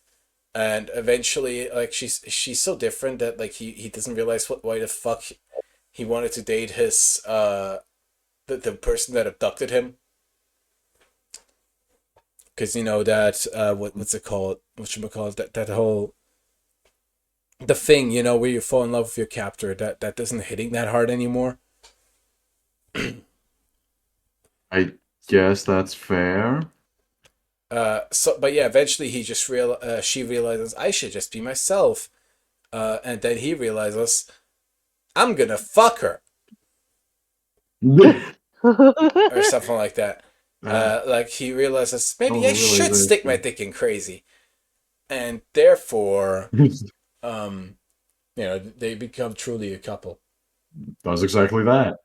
and eventually like she's so different that like he doesn't realize why the fuck he wanted to date his the person that abducted him. Because you know that what's it called? Whatchamacallit, that whole the thing, you know, where you fall in love with your captor, that isn't hitting that hard anymore. I guess that's fair. But yeah, eventually she realizes I should just be myself, and then he realizes I'm gonna fuck her or something like that. Like he realizes maybe I should stick my dick in crazy, and therefore, you know, they become truly a couple. Does exactly that.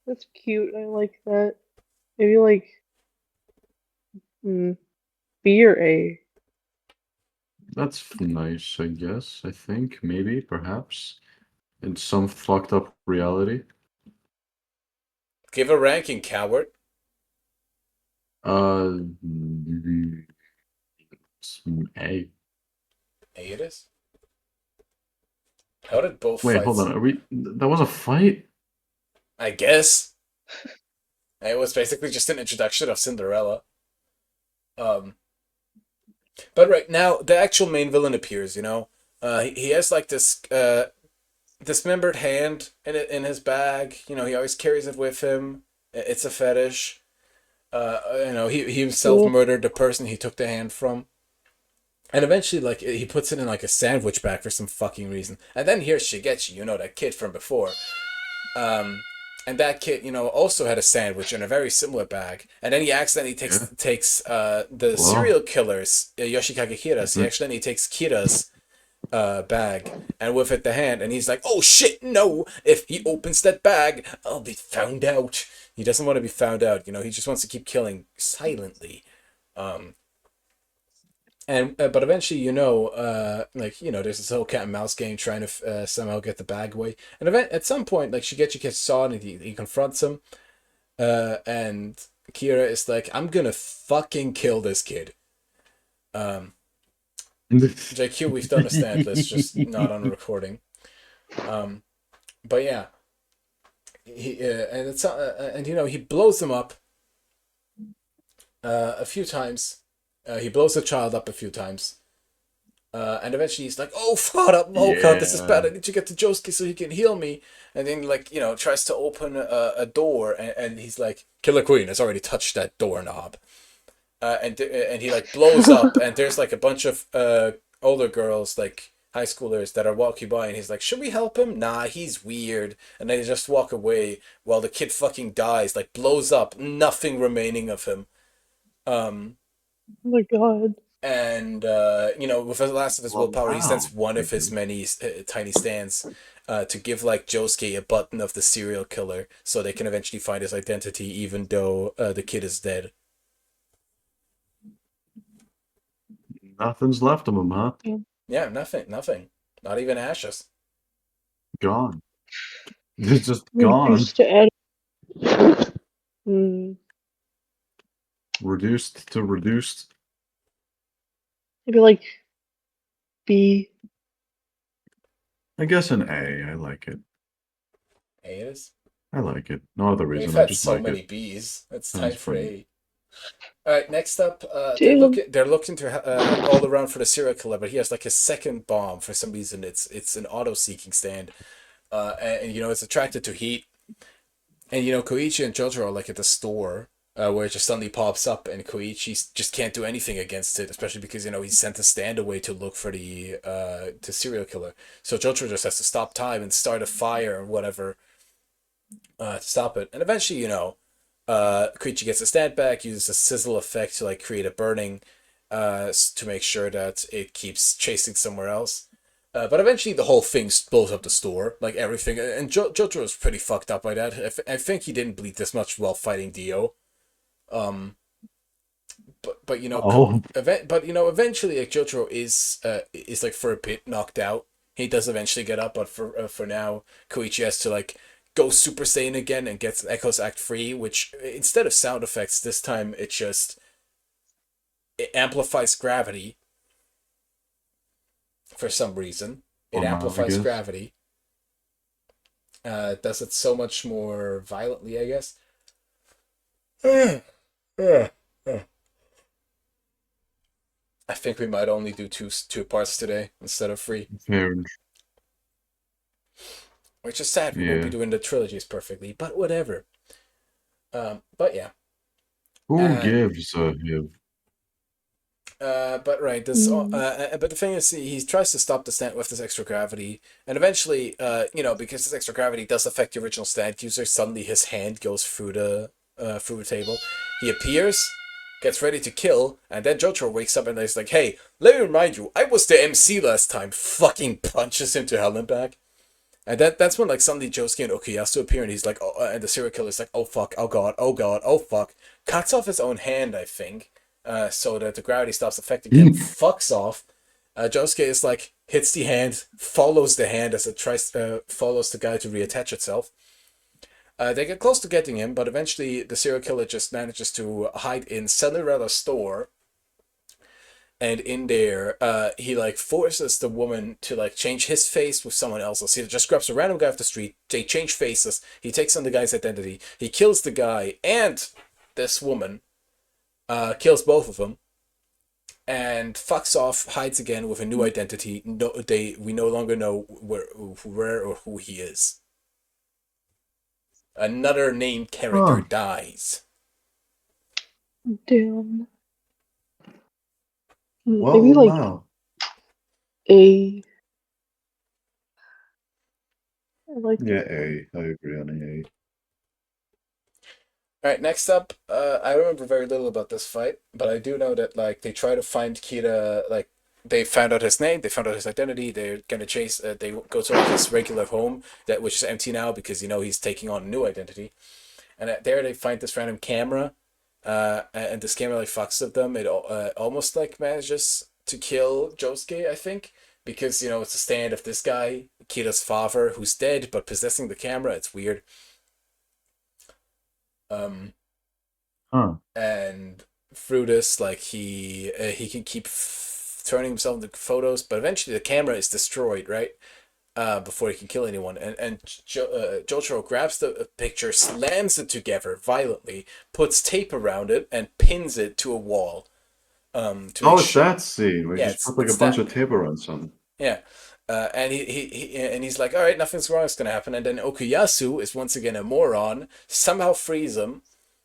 That's cute. I like that. Maybe like B or A. That's nice, I guess. I think, maybe, perhaps, in some fucked up reality. Give a ranking, coward. It's A. A it is. How did both Wait, fights? hold on. Are we? That was a fight? I guess. It was basically just an introduction of Cinderella. But right now, the actual main villain appears. You know, he has like this dismembered hand in his bag. You know, he always carries it with him. It's a fetish. You know, he himself murdered the person he took the hand from. And eventually, like, he puts it in, like, a sandwich bag for some fucking reason. And then here's Shigechi, you know, that kid from before. And that kid, you know, also had a sandwich in a very similar bag. And then he accidentally takes the serial killer's, Yoshikage Kira's, he accidentally takes Kira's bag, and with it the hand, and he's like, oh shit, no, if he opens that bag, I'll be found out. He doesn't want to be found out, you know, he just wants to keep killing silently. But eventually, you know, like, you know, there's this whole cat and mouse game trying to somehow get the bag away. And at some point, like, Shigechi gets saw and he confronts him. And Kira is like, I'm gonna fucking kill this kid. JQ, we've done a stand list, just not on a recording. But yeah. And you know, he blows him up a few times. He blows the child up a few times. And eventually he's like, oh, God, this is bad. I need to get to Josuke so he can heal me. And then, like, you know, tries to open a door. And he's like, Killer Queen has already touched that doorknob. And he, like, blows up. And there's, like, a bunch of older girls, like, high schoolers that are walking by. And he's like, should we help him? Nah, he's weird. And then they just walk away while the kid fucking dies. Like, blows up. Nothing remaining of him. Oh my god. And, you know, with the last of his willpower, he sends one of his many tiny stands to give, like, Josuke a button of the serial killer so they can eventually find his identity, even though the kid is dead. Nothing's left of him, huh? Yeah, nothing. Not even ashes. Gone. It's just gone. Reduced to reduced. Maybe like B. I guess an A. I like it. A it is. I like it. No other We've reason. I had just so like many it. B's. It's time Sounds for funny. A. All right, next up, Damn. they're looking to all around for the serial killer, but he has like his second bomb for some reason. It's an auto seeking stand, and you know it's attracted to heat. And you know Koichi and Jojo are like at the store, where it just suddenly pops up, and Koichi just can't do anything against it, especially because you know he sent a stand away to look for the serial killer. So Jojo just has to stop time and start a fire or whatever, to stop it. And eventually, you know, Koichi gets a stand back, uses a sizzle effect to like create a burning, to make sure that it keeps chasing somewhere else. But eventually, the whole thing blows up the store, like everything. And Jojo was pretty fucked up by that. I think he didn't bleed this much while fighting Dio. Um, but you know, Oh. but you know, eventually, like Jojo is like for a bit knocked out. He does eventually get up, but for now, Koichi has to like go Super Saiyan again and gets Echo's Act Free, which instead of sound effects this time it amplifies gravity for some reason. It Somehow, I amplifies guess. gravity. Does it so much more violently, I guess. I think we might only do two parts today instead of three, Fair. which is sad. We won't be Yeah. doing the trilogies perfectly, but whatever. But yeah. Who And gives a give? but right, but the thing is, he tries to stop the stand with this extra gravity, and eventually, you know, because this extra gravity does affect the original stand user, suddenly his hand goes through the table. He appears, gets ready to kill, and then Jojo wakes up and he's like, "Hey, let me remind you, I was the MC last time." Fucking punches him to hell and back. And that's when like suddenly Josuke and Okuyasu appear, and he's like, oh, and the serial killer's like, "Oh fuck, oh god, oh god, oh fuck," cuts off his own hand, I think, so that the gravity stops affecting him. Fucks off. Josuke is like hits the hand, follows the hand as it tries follows the guy to reattach itself. They get close to getting him, but eventually the serial killer just manages to hide in Cinderella's store, and in there, he like forces the woman to like change his face with someone else's. He just grabs a random guy off the street. They change faces. He takes on the guy's identity. He kills the guy and this woman. Kills both of them, and fucks off. Hides again with a new identity. No, we no longer know where or who he is. Another named character dies. Damn. Well, Maybe like wow. A. I like Yeah, it. A. I agree on A. All right, next up, I remember very little about this fight, but I do know that like they try to find Kira. Like they found out his name, they found out his identity. They're gonna chase. They go to like, his regular home which is empty now because you know he's taking on a new identity. And there they find this random camera, and this camera like fucks with them. It almost like manages to kill Josuke, I think, because you know it's a stand of this guy, Kira's father, who's dead but possessing the camera. It's weird. Um, Huh. and through this, like he can keep turning himself into photos, but eventually the camera is destroyed, right? Before he can kill anyone, and Jotaro grabs the picture, slams it together violently, puts tape around it, and pins it to a wall. To Oh, make it's sure, that scene where he yeah, just put like a it's bunch that, of tape around something. yeah. And he's like, all right, nothing's wrong is gonna happen, and then Okuyasu is once again a moron, somehow frees him,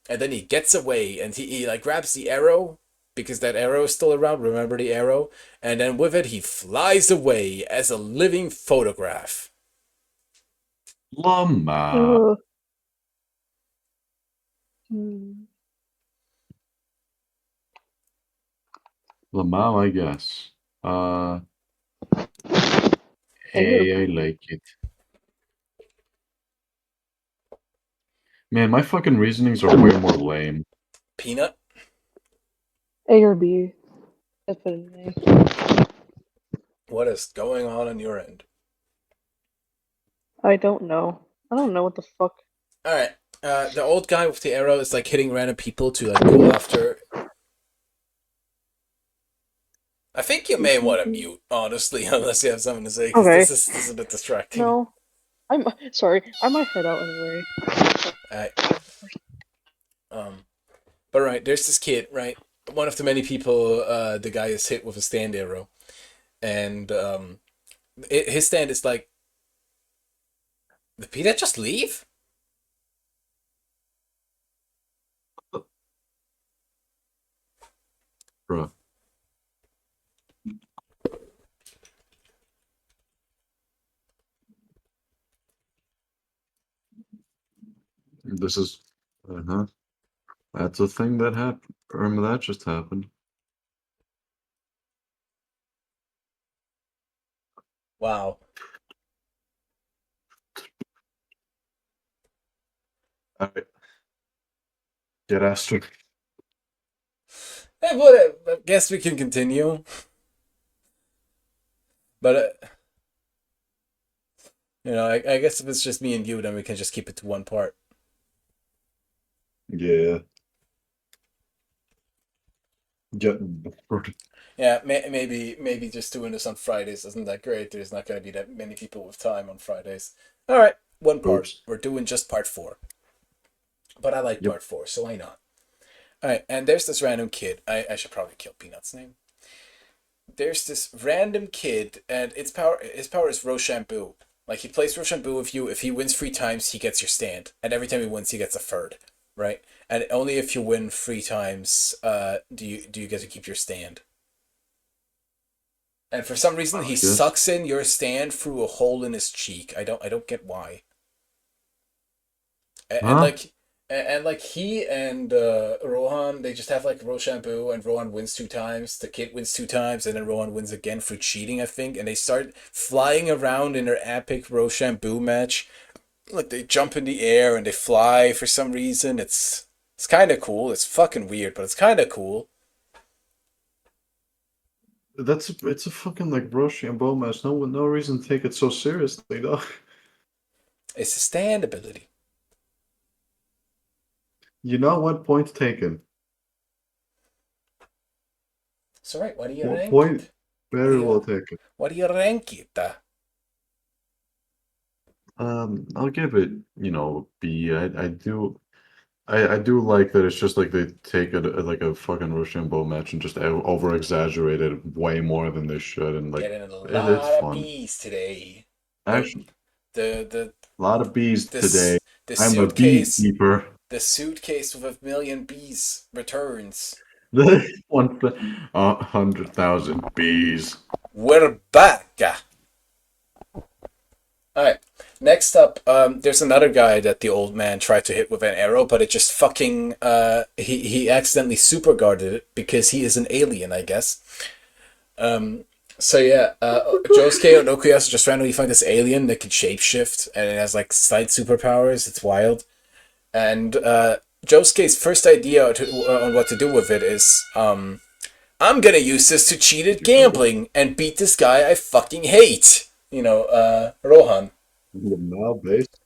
and then he gets away, and he like grabs the arrow because that arrow is still around. Remember the arrow, and then with it he flies away as a living photograph. Llama. Hmm. Llama, I guess. A Hey, or I like it. Man, my fucking reasonings are way more lame. Peanut. A or B. I put an A. What is going on your end? I don't know. I don't know what the fuck. All right. The old guy with the arrow is like hitting random people to like go after. I think you may want to mute, honestly, unless you have something to say, because Okay. this is a bit distracting. No, I'm sorry. I might head out anyway. Alright. But right, there's this kid, right? One of the many people the guy is hit with a stand arrow, and his stand is like, did Peter just leave? Bruh. This is. Uh-huh. That's a thing that happened. Remember that just happened. Wow. Alright. Get Astrid. I guess we can continue. But I guess if it's just me and you, then we can just keep it to one part. Yeah. Get bored. Yeah, maybe just doing this on Fridays isn't that great. There's not going to be that many people with time on Fridays. All right, one part. Oops. We're doing just part 4. But I like Yep. part 4, so why not? All right, and there's this random kid. I should probably kill Peanut's name. There's this random kid, and his power is Rochambeau. Like, he plays Rochambeau with you. If he wins 3 times, he gets your stand. And every time he wins, he gets a third, right? And only if you win 3 times do you get to keep your stand. And for some reason, he Yes. sucks in your stand through a hole in his cheek. I don't get why. And Huh? like he and Rohan, they just have like Rochambeau, and Rohan wins 2 times. The kid wins 2 times, and then Rohan wins again for cheating, I think. And they start flying around in their epic Rochambeau match. Like, they jump in the air and they fly for some reason. It's kind of cool. It's fucking weird, but it's kind of cool. It's a fucking like Rochambeau match. No reason to take it so seriously, though. It's a stand ability. You know what? Point taken. It's alright. What do you rank Point it? very Yeah. well taken. What do you rank it? I'll give it, B. I do like that it's just like they take it like a fucking Rochambeau match and just over exaggerate it way more than they should, and like Getting a it's lot of fun. bees today. Actually, The a lot of bees today. the I'm a suitcase beekeeper. the suitcase with 1,000,000 bees returns. 100,000 bees. We're back. All right. Next up, there's another guy that the old man tried to hit with an arrow, but it just fucking he accidentally super guarded it because he is an alien, I guess. So yeah, Josuke and Okuyasu just randomly find this alien that can shapeshift and it has like slight superpowers. It's wild. And Josuke's first idea on what to do with it is, I'm gonna use this to cheat at gambling and beat this guy I fucking hate. Rohan. Now based.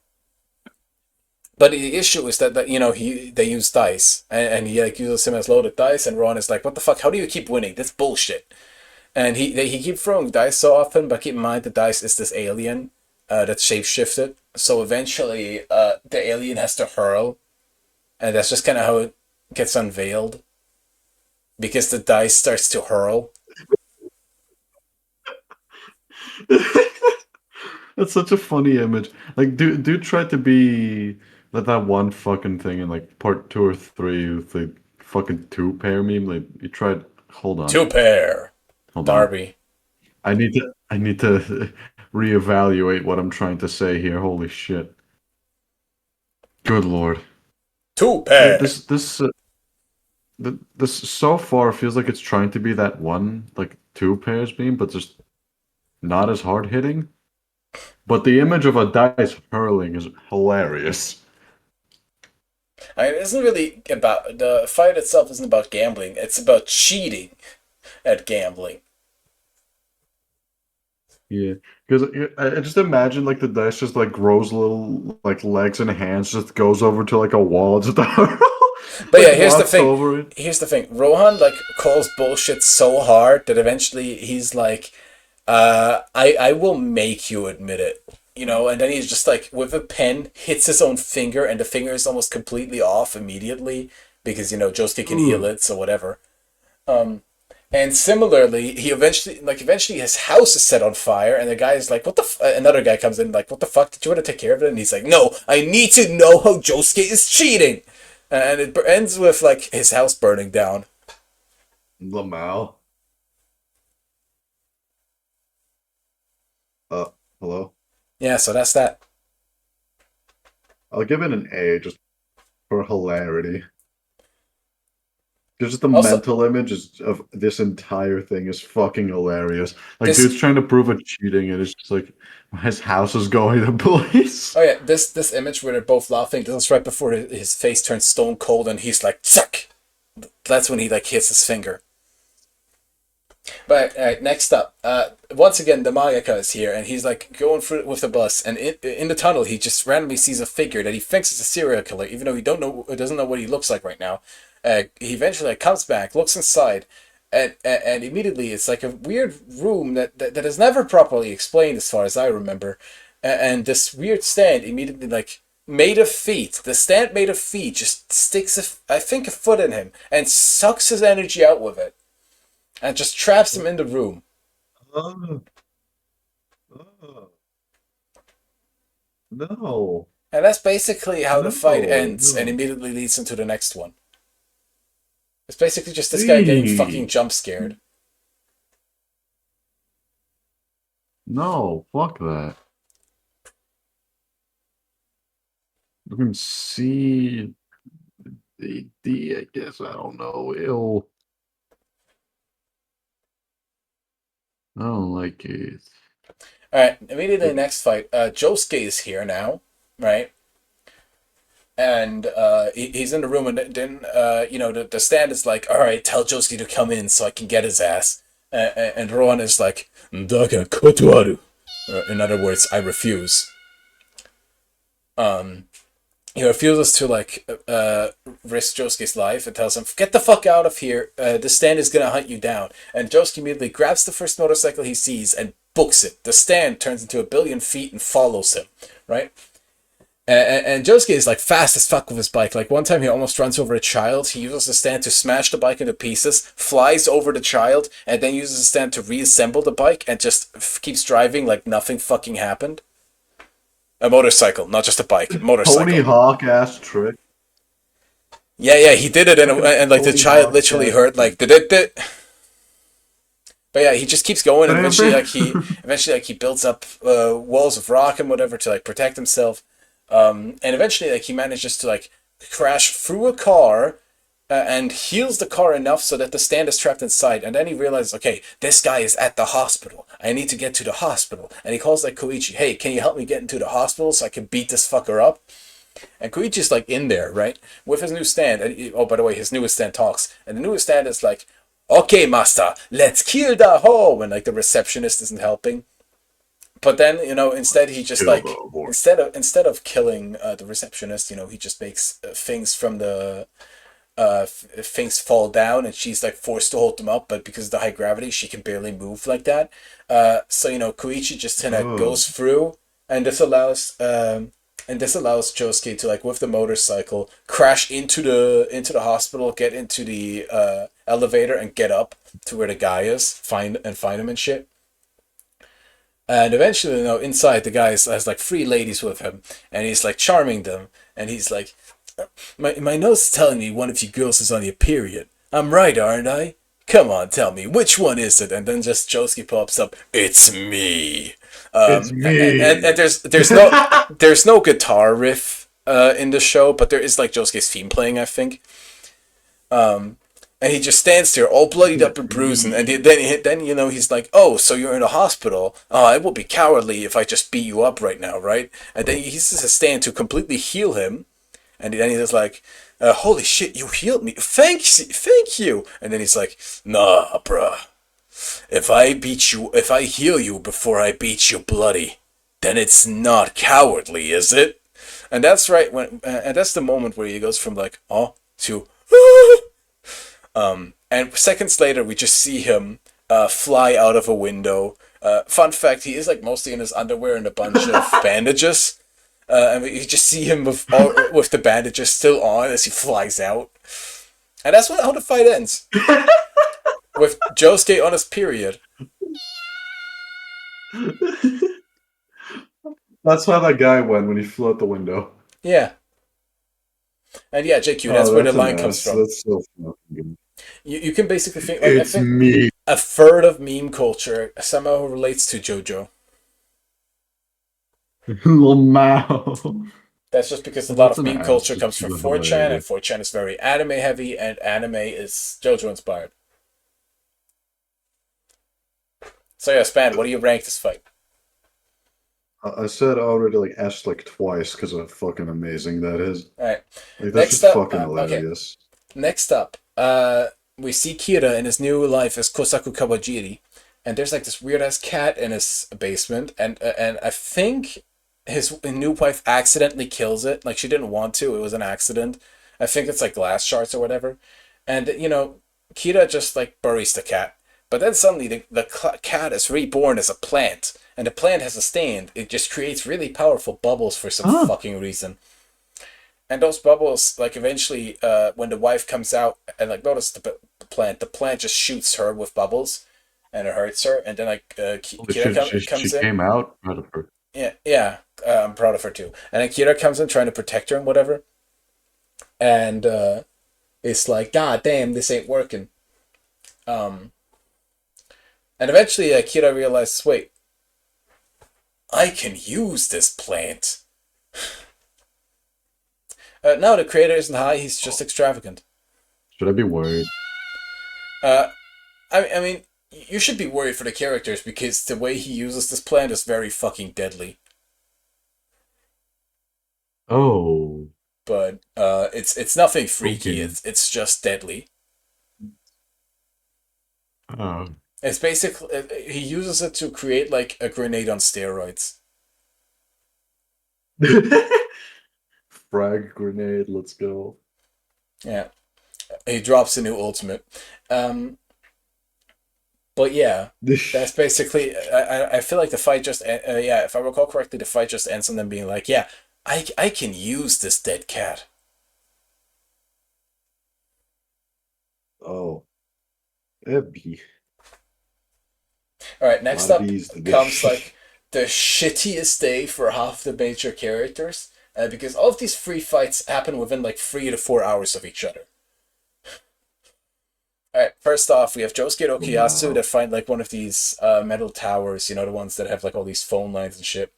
But the issue is that they use dice and he like uses him as loaded dice, and Ron is like, what the fuck? How do you keep winning? That's bullshit. And he keep throwing dice so often, but keep in mind the dice is this alien that's shapeshifted. So eventually, the alien has to hurl, and that's just kind of how it gets unveiled, because the dice starts to hurl. That's such a funny image. Like, dude tried to be like that one fucking thing in like part 2 or 3 with the fucking 2-pair meme. Like, he tried. Hold on. 2-pair. Hold on. Darby. I need to reevaluate what I'm trying to say here. Holy shit. Good lord. 2-pair. This so far feels like it's trying to be that one like 2 pairs meme, but just not as hard hitting. But the image of a dice hurling is hilarious. It isn't really about the fight itself. Isn't about gambling. It's about cheating at gambling. Yeah, Because I just imagine like the dice just like grows little like legs and hands, just goes over to like a wall, just But yeah, like walks over it. Here's the thing. Rohan like calls bullshit so hard that eventually he's like, I will make you admit it. You know, and then he's just like with a pen hits his own finger, and the finger is almost completely off immediately because Josuke can heal it, so whatever. And similarly, he eventually his house is set on fire, and the guy is like, "What the?" Another guy comes in like, "What the fuck? Did you want to take care of it?" And he's like, "No, I need to know how Josuke is cheating." And it ends with like his house burning down. Lamau. Hello. Yeah, so that's that. I'll give it an A just for hilarity. Just the Also, mental image of this entire thing is fucking hilarious. Like, this dude's trying to prove a cheating, and it's just like his house is going to police. oh yeah, this image where they're both laughing. This is right before his face turns stone cold, and he's like, "Suck." That's when he like hits his finger. But next up, once again, the mangaka is here, and he's like going through it with the bus, and in the tunnel, he just randomly sees a figure that he thinks is a serial killer, even though he doesn't know what he looks like right now. He eventually comes back, looks inside, and immediately it's like a weird room that is never properly explained as far as I remember, and this weird stand immediately like made of feet. The stand made of feet just sticks I think a foot in him and sucks his energy out with it. And just traps him in the room. Oh, oh, no. And that's basically how the fight No, ends and no. immediately leads into the next one. It's basically just this guy getting fucking jump scared. No, fuck that. You can see the I guess I don't know. Ew. I don't like it. Alright, immediately next fight, Josuke is here now, right? And he's in the room, and then the stand is like, "Alright, tell Josuke to come in so I can get his ass." And Rohan is like, "Daga kotoaru." In other words, I refuse. He refuses to risk Josuke's life and tells him, "Get the fuck out of here. The stand is gonna hunt you down." And Josuke immediately grabs the first motorcycle he sees and books it. The stand turns into 1,000,000,000 feet and follows him, right? And Josuke is like fast as fuck with his bike. Like one time he almost runs over a child. He uses the stand to smash the bike into pieces, flies over the child, and then uses the stand to reassemble the bike and just keeps driving like nothing fucking happened. A motorcycle, not just a bike. Motorcycle. Tony Hawk ass trick. Yeah, he did it, and like the Tony child Hawk literally ass heard like did it. But yeah, he just keeps going, and eventually he builds up walls of rock and whatever to like protect himself. And eventually he manages to like crash through a car and heals the car enough so that the stand is trapped inside. And then he realizes, okay, this guy is at the hospital. I need to get to the hospital. And he calls like Koichi, "Hey, can you help me get into the hospital so I can beat this fucker up?" And Koichi's like in there, right, with his new stand. And by the way, his newest stand talks, and the newest stand is like, "Okay, master, let's kill the hoe," when like the receptionist isn't helping. But then instead he just like instead of killing the receptionist, he just makes things from the things fall down, and she's like forced to hold them up, but because of the high gravity she can barely move like that. So Koichi just kind of goes through, and this allows Josuke to like with the motorcycle crash into the hospital, get into the elevator and get up to where the guy is, find him and shit. And eventually, inside the guy has like 3 ladies with him, and he's like charming them, and he's like, my nose is telling me one of you girls is on your period. I'm right, aren't I? Come on, tell me, which one is it?" And then just Josuke pops up, "It's me." It's me. And there's no guitar riff in the show, but there is like Josuke's theme playing, I think. And he just stands there, all bloodied up and bruising, and then he's like, "Oh, so you're in a hospital? Oh, it would be cowardly if I just beat you up right now, right?" And then he uses a stand to completely heal him, and then he's like, "Holy shit, you healed me! Thank you!" And then he's like, "Nah, bruh, If I heal you before I beat you bloody, then it's not cowardly, is it? And that's right and that's the moment where he goes from like, oh, to, and seconds later we just see him fly out of a window. Fun fact: he is like mostly in his underwear and a bunch of bandages, and you just see him with the bandages still on as he flies out. And that's how the fight ends, with Josuke on his period. That's how that guy went when he flew out the window. Yeah, and yeah, JQ, that's Oh, where the that's an line comes ass. from. That's so fucking good. You can basically think like I It's think me. a third of meme culture somehow relates to JoJo. Lamau. That's just because a lot That's of an meme ass. culture comes from It's 4chan, and hilarious. 4chan is very anime heavy, and anime is JoJo inspired. So yeah, Span, what do you rank this fight? I said already like S like twice because of how fucking amazing that is. Alright. Like that's Next just up, fucking okay. hilarious. Next up, we see Kira in his new life as Kosaku Kawajiri, and there's like this weird ass cat in his basement, and I think his new wife accidentally kills it. Like she didn't want to; it was an accident. I think it's like glass shards or whatever, and Kira just like buries the cat. But then suddenly the cat is reborn as a plant, and the plant has a stand. It just creates really powerful bubbles for some Huh. fucking reason. And those bubbles, like eventually, when the wife comes out and like notice the plant just shoots her with bubbles, and it hurts her. And then like Holy Kira shit, she comes in. came out of her. Yeah, yeah, I'm proud of her too. And then Kira comes in trying to protect her and whatever. And it's like, God damn, this ain't working. Um, and eventually, Kira realizes, wait, I can use this plant. No, the creator isn't high. He's just extravagant. Should I be worried? Uh, I mean, you should be worried for the characters because the way he uses this plant is very fucking deadly. Oh, But it's nothing freaky. okay. It's just deadly. Oh. It's basically he uses it to create like a grenade on steroids. Frag grenade, let's go. Yeah, he drops a new ultimate. Um, but yeah, that's basically. I feel like the fight just yeah. If I recall correctly, the fight just ends on them being like, yeah, I can use this dead cat. Oh, that'd be All right, a next lot of up bees today. comes like the shittiest day for half the major characters, because all of these free fights happen within like 3 to 4 hours of each other. All right, first off, we have Josuke and Okuyasu Wow. that find like one of these metal towers, the ones that have like all these phone lines and shit.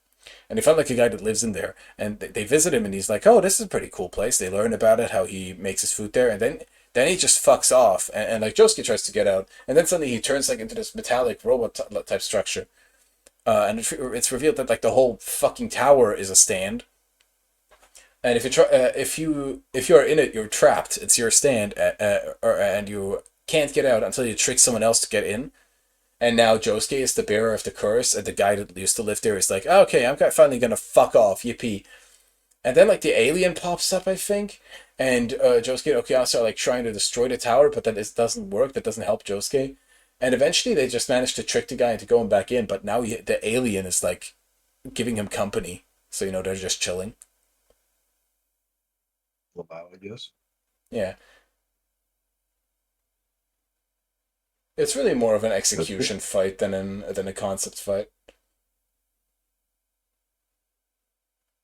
And they find like a guy that lives in there, and they visit him, and he's like, "Oh, this is a pretty cool place." They learn about it, how he makes his food there, and then he just fucks off, and like Josuke tries to get out, and then suddenly he turns like into this metallic robot type structure, and it's revealed that like the whole fucking tower is a stand, and if you try, if you're in it, you're trapped. It's your stand, and you can't get out until you trick someone else to get in. And now Josuke is the bearer of the curse, and the guy that used to live there is like, oh, okay, I'm finally gonna fuck off, yippee. And then like the alien pops up, I think, and Josuke and Okuyasu are like trying to destroy the tower, but that doesn't work. That doesn't help Josuke. And eventually they just manage to trick the guy into going back in, but now the alien is like giving him company, so they're just chilling. Wow, I guess. Yeah, it's really more of an That's it. execution fight than a concept fight.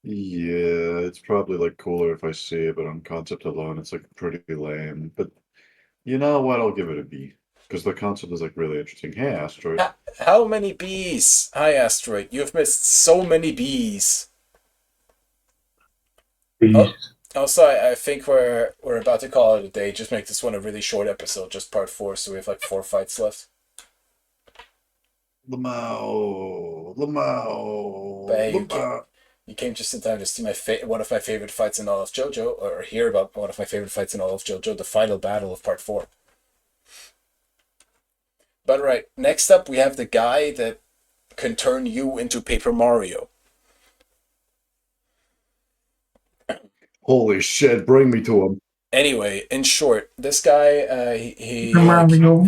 Yeah, it's probably like cooler if I see it, but on concept alone, it's like pretty lame. But you know what? I'll give it a B because the concept is like really interesting. Hey, asteroid. How many bees? Hi, Asteroid. You have missed so many bees. Oh, Beast. also, I think we're about to call it a day. Just make this one a really short episode, just part four, so we have like 4 fights left. Lamau, But Lamau, hey, Lamau. you came just in time to see one of my favorite fights in all of JoJo, or hear about one of my favorite fights in all of JoJo, the final battle of part four. But right, next up we have the guy that can turn you into Paper Mario. Holy shit! Bring me to him. Anyway, in short, this guy, Mario.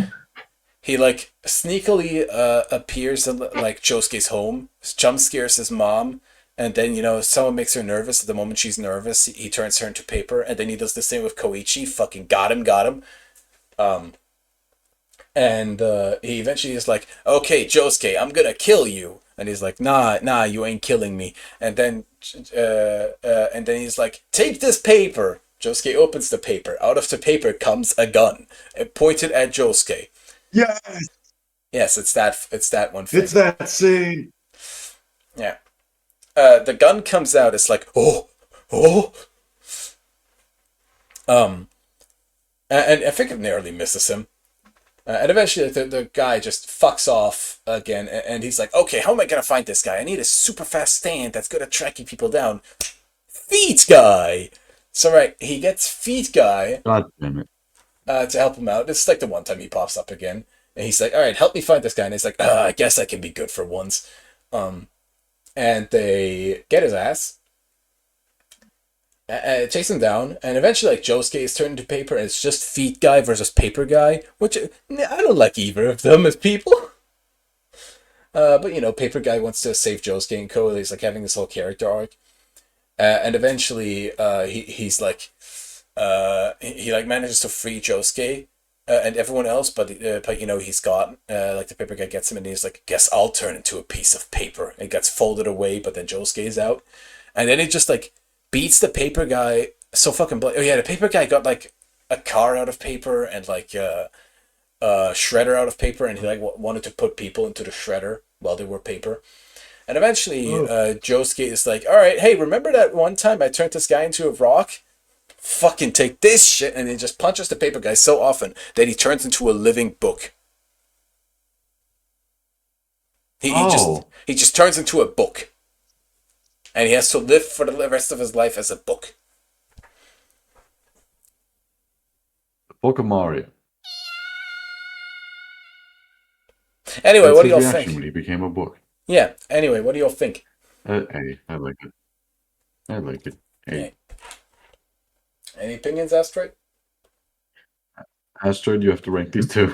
he like sneakily appears in like Josuke's home, jump scares his mom, and then someone makes her nervous. At the moment she's nervous, he turns her into paper, and then he does the same with Koichi. Fucking got him. And he eventually is like, "Okay, Josuke, I'm gonna kill you." And he's like, "Nah, you ain't killing me." And then he's like, "Take this paper." Josuke opens the paper. Out of the paper comes a gun, pointed at Josuke. Yes, Yes, it's that one thing. it's that scene. Yeah. The gun comes out. It's like, oh. And I think it narrowly misses him. And eventually the guy just fucks off again, and he's like, "Okay, how am I gonna find this guy? I need a super fast stand that's good at tracking people down. Feet guy." So right, he gets Feet guy God damn it! to help him out. It's like the one time he pops up again, and he's like, "All right, help me find this guy." And he's like, "I guess I can be good for once." And they get his ass, chase him down, and eventually, like, Josuke is turned into paper, and it's just Feet guy versus Paper guy, which I don't like either of them as people. But Paper guy wants to save Josuke and Co. He's like having this whole character arc, and eventually, he's like, he like manages to free Josuke and everyone else, but he's got like the paper guy gets him, and he's like, "Guess I'll turn into a piece of paper." It gets folded away, but then Josuke is out, and then he just like beats the paper guy so fucking oh yeah, the paper guy got like a car out of paper and like a shredder out of paper, and he like wanted to put people into the shredder while they were paper. And eventually, Josuke is like, "All right, hey, remember that one time I turned this guy into a rock? Fucking take this shit," and he just punches the paper guy so often that he turns into a living book. He just turns into a book, and he has to live for the rest of his life as a book. Book of Mario. Anyway, That's what do his y'all reaction think? when he became a book. Yeah. Anyway, what do y'all think? Hey, I like it. Hey, Yeah. Any opinions, Asteroid? Asteroid, you have to rank these two.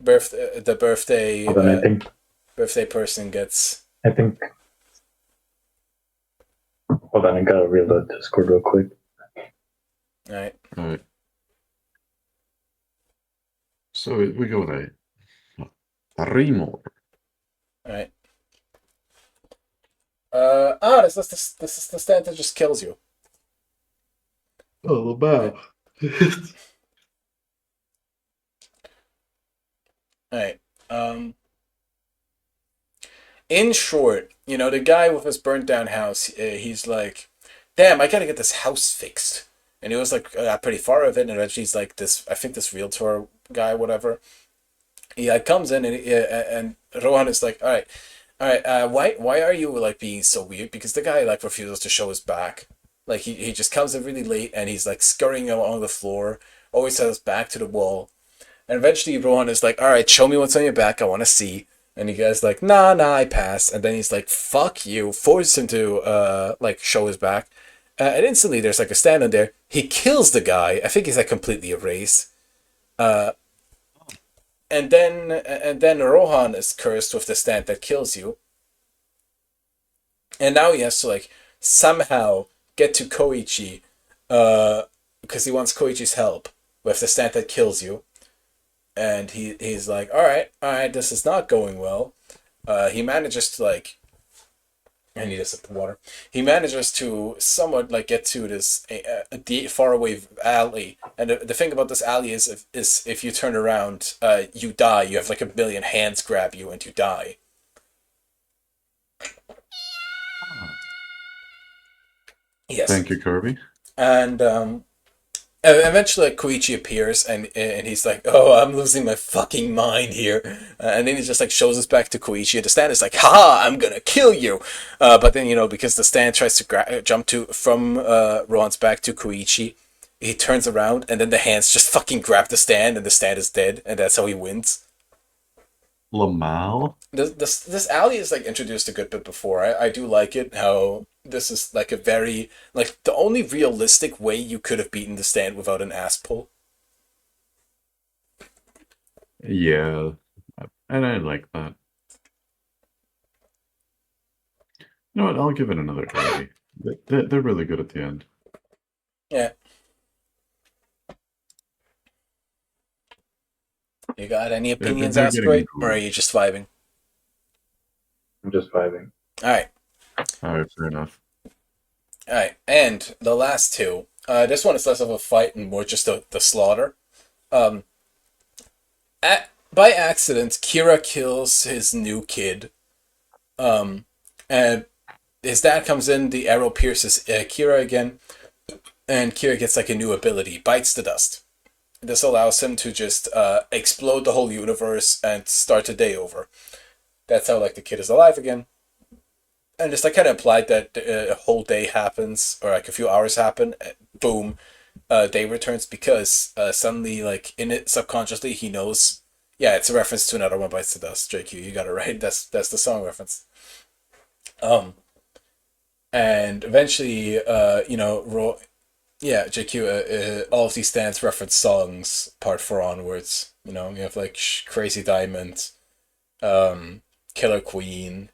The birthday Hold on, birthday person gets. I think. Hold on, I gotta reload Discord real quick. All right. Alright. So we go with a Remo. All right. This is the stand that just kills you. Oh, wow. Alright. In short, the guy with his burnt down house, he's like, "Damn, I gotta get this house fixed." And he was like pretty far of it, and eventually he's like I think this realtor guy, whatever. He comes in, and Rohan is like, "All right, why are you like being so weird?" Because the guy like refuses to show his back. Like he just comes in really late, and he's like scurrying along the floor, always has his back to the wall. And eventually Rohan is like, "All right, show me what's on your back. I want to see." And the guy's like, "Nah, I pass." And then he's like, "Fuck you," forces him to like show his back. And instantly there's like a stand in there. He kills the guy. I think he's like completely erased. And then Rohan is cursed with the stand that kills you. And now he has to like somehow get to Koichi, because he wants Koichi's help with the stand that kills you. And he's like, all right, this is not going well. He manages to like, I need a sip of water. He manages to somewhat like get to this far away alley, and the thing about this alley is if you turn around, you die. You have like a million hands grab you, and you die. Yes. Thank you, Kirby. And eventually, like, Koichi appears, and he's like, "Oh, I'm losing my fucking mind here." And then he just like shows us back to Koichi, and the stand is like, "Ha! I'm gonna kill you!" But then because the stand tries to jump from Rohan's back to Koichi, he turns around, and then the hands just fucking grab the stand, and the stand is dead, and that's how he wins. Lamal? This alley is like introduced a good bit before. I do like it how this is like a very like the only realistic way you could have beaten the stand without an ass pull. Yeah. And I like that. You know what? I'll give it another 80. They're really good at the end. Yeah. You got any opinions, they're getting Asteroid, cool. or are you just vibing? I'm just vibing. All right. Alright, fair enough. All right, and the last two. This one is less of a fight and more just the slaughter. By accident, Kira kills his new kid. And his dad comes in. The arrow pierces Kira again, and Kira gets like a new ability, bites the dust. This allows him to just explode the whole universe and start the day over. That's how like the kid is alive again. And it's like kind of implied that a whole day happens, or like a few hours happen, boom, day returns because suddenly, like in it subconsciously, he knows. Yeah, it's a reference to Another One Bites the Dust. JQ, you got it right. That's the song reference. And eventually, JQ, all of these stands reference songs, part 4 onwards. You know, you have like Crazy Diamond, Killer Queen.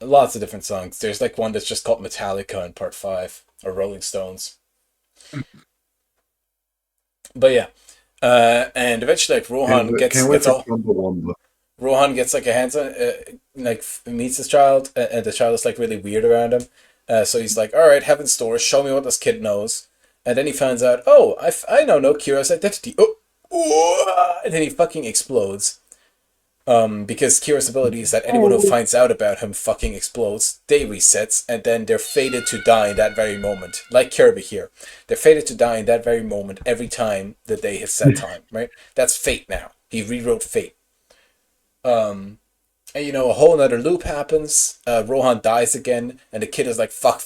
Lots of different songs. There's like one that's just called Metallica in part 5, or Rolling Stones. But yeah, and eventually like Rohan gets all. Rohan gets like a hands on, like meets his child, and the child is like really weird around him. So he's like, "All right, Heaven's Door, show me what this kid knows." And then he finds out, "Oh, I now know Kira's identity." Oh, and then he fucking explodes. Because Kira's ability is that anyone who finds out about him fucking explodes, day resets, and then they're fated to die in that very moment. Like Kirby here. They're fated to die in that very moment every time the day hits that time, right? That's fate now. He rewrote fate. And you know, a whole other loop happens. Rohan dies again, and the kid is like, fuck,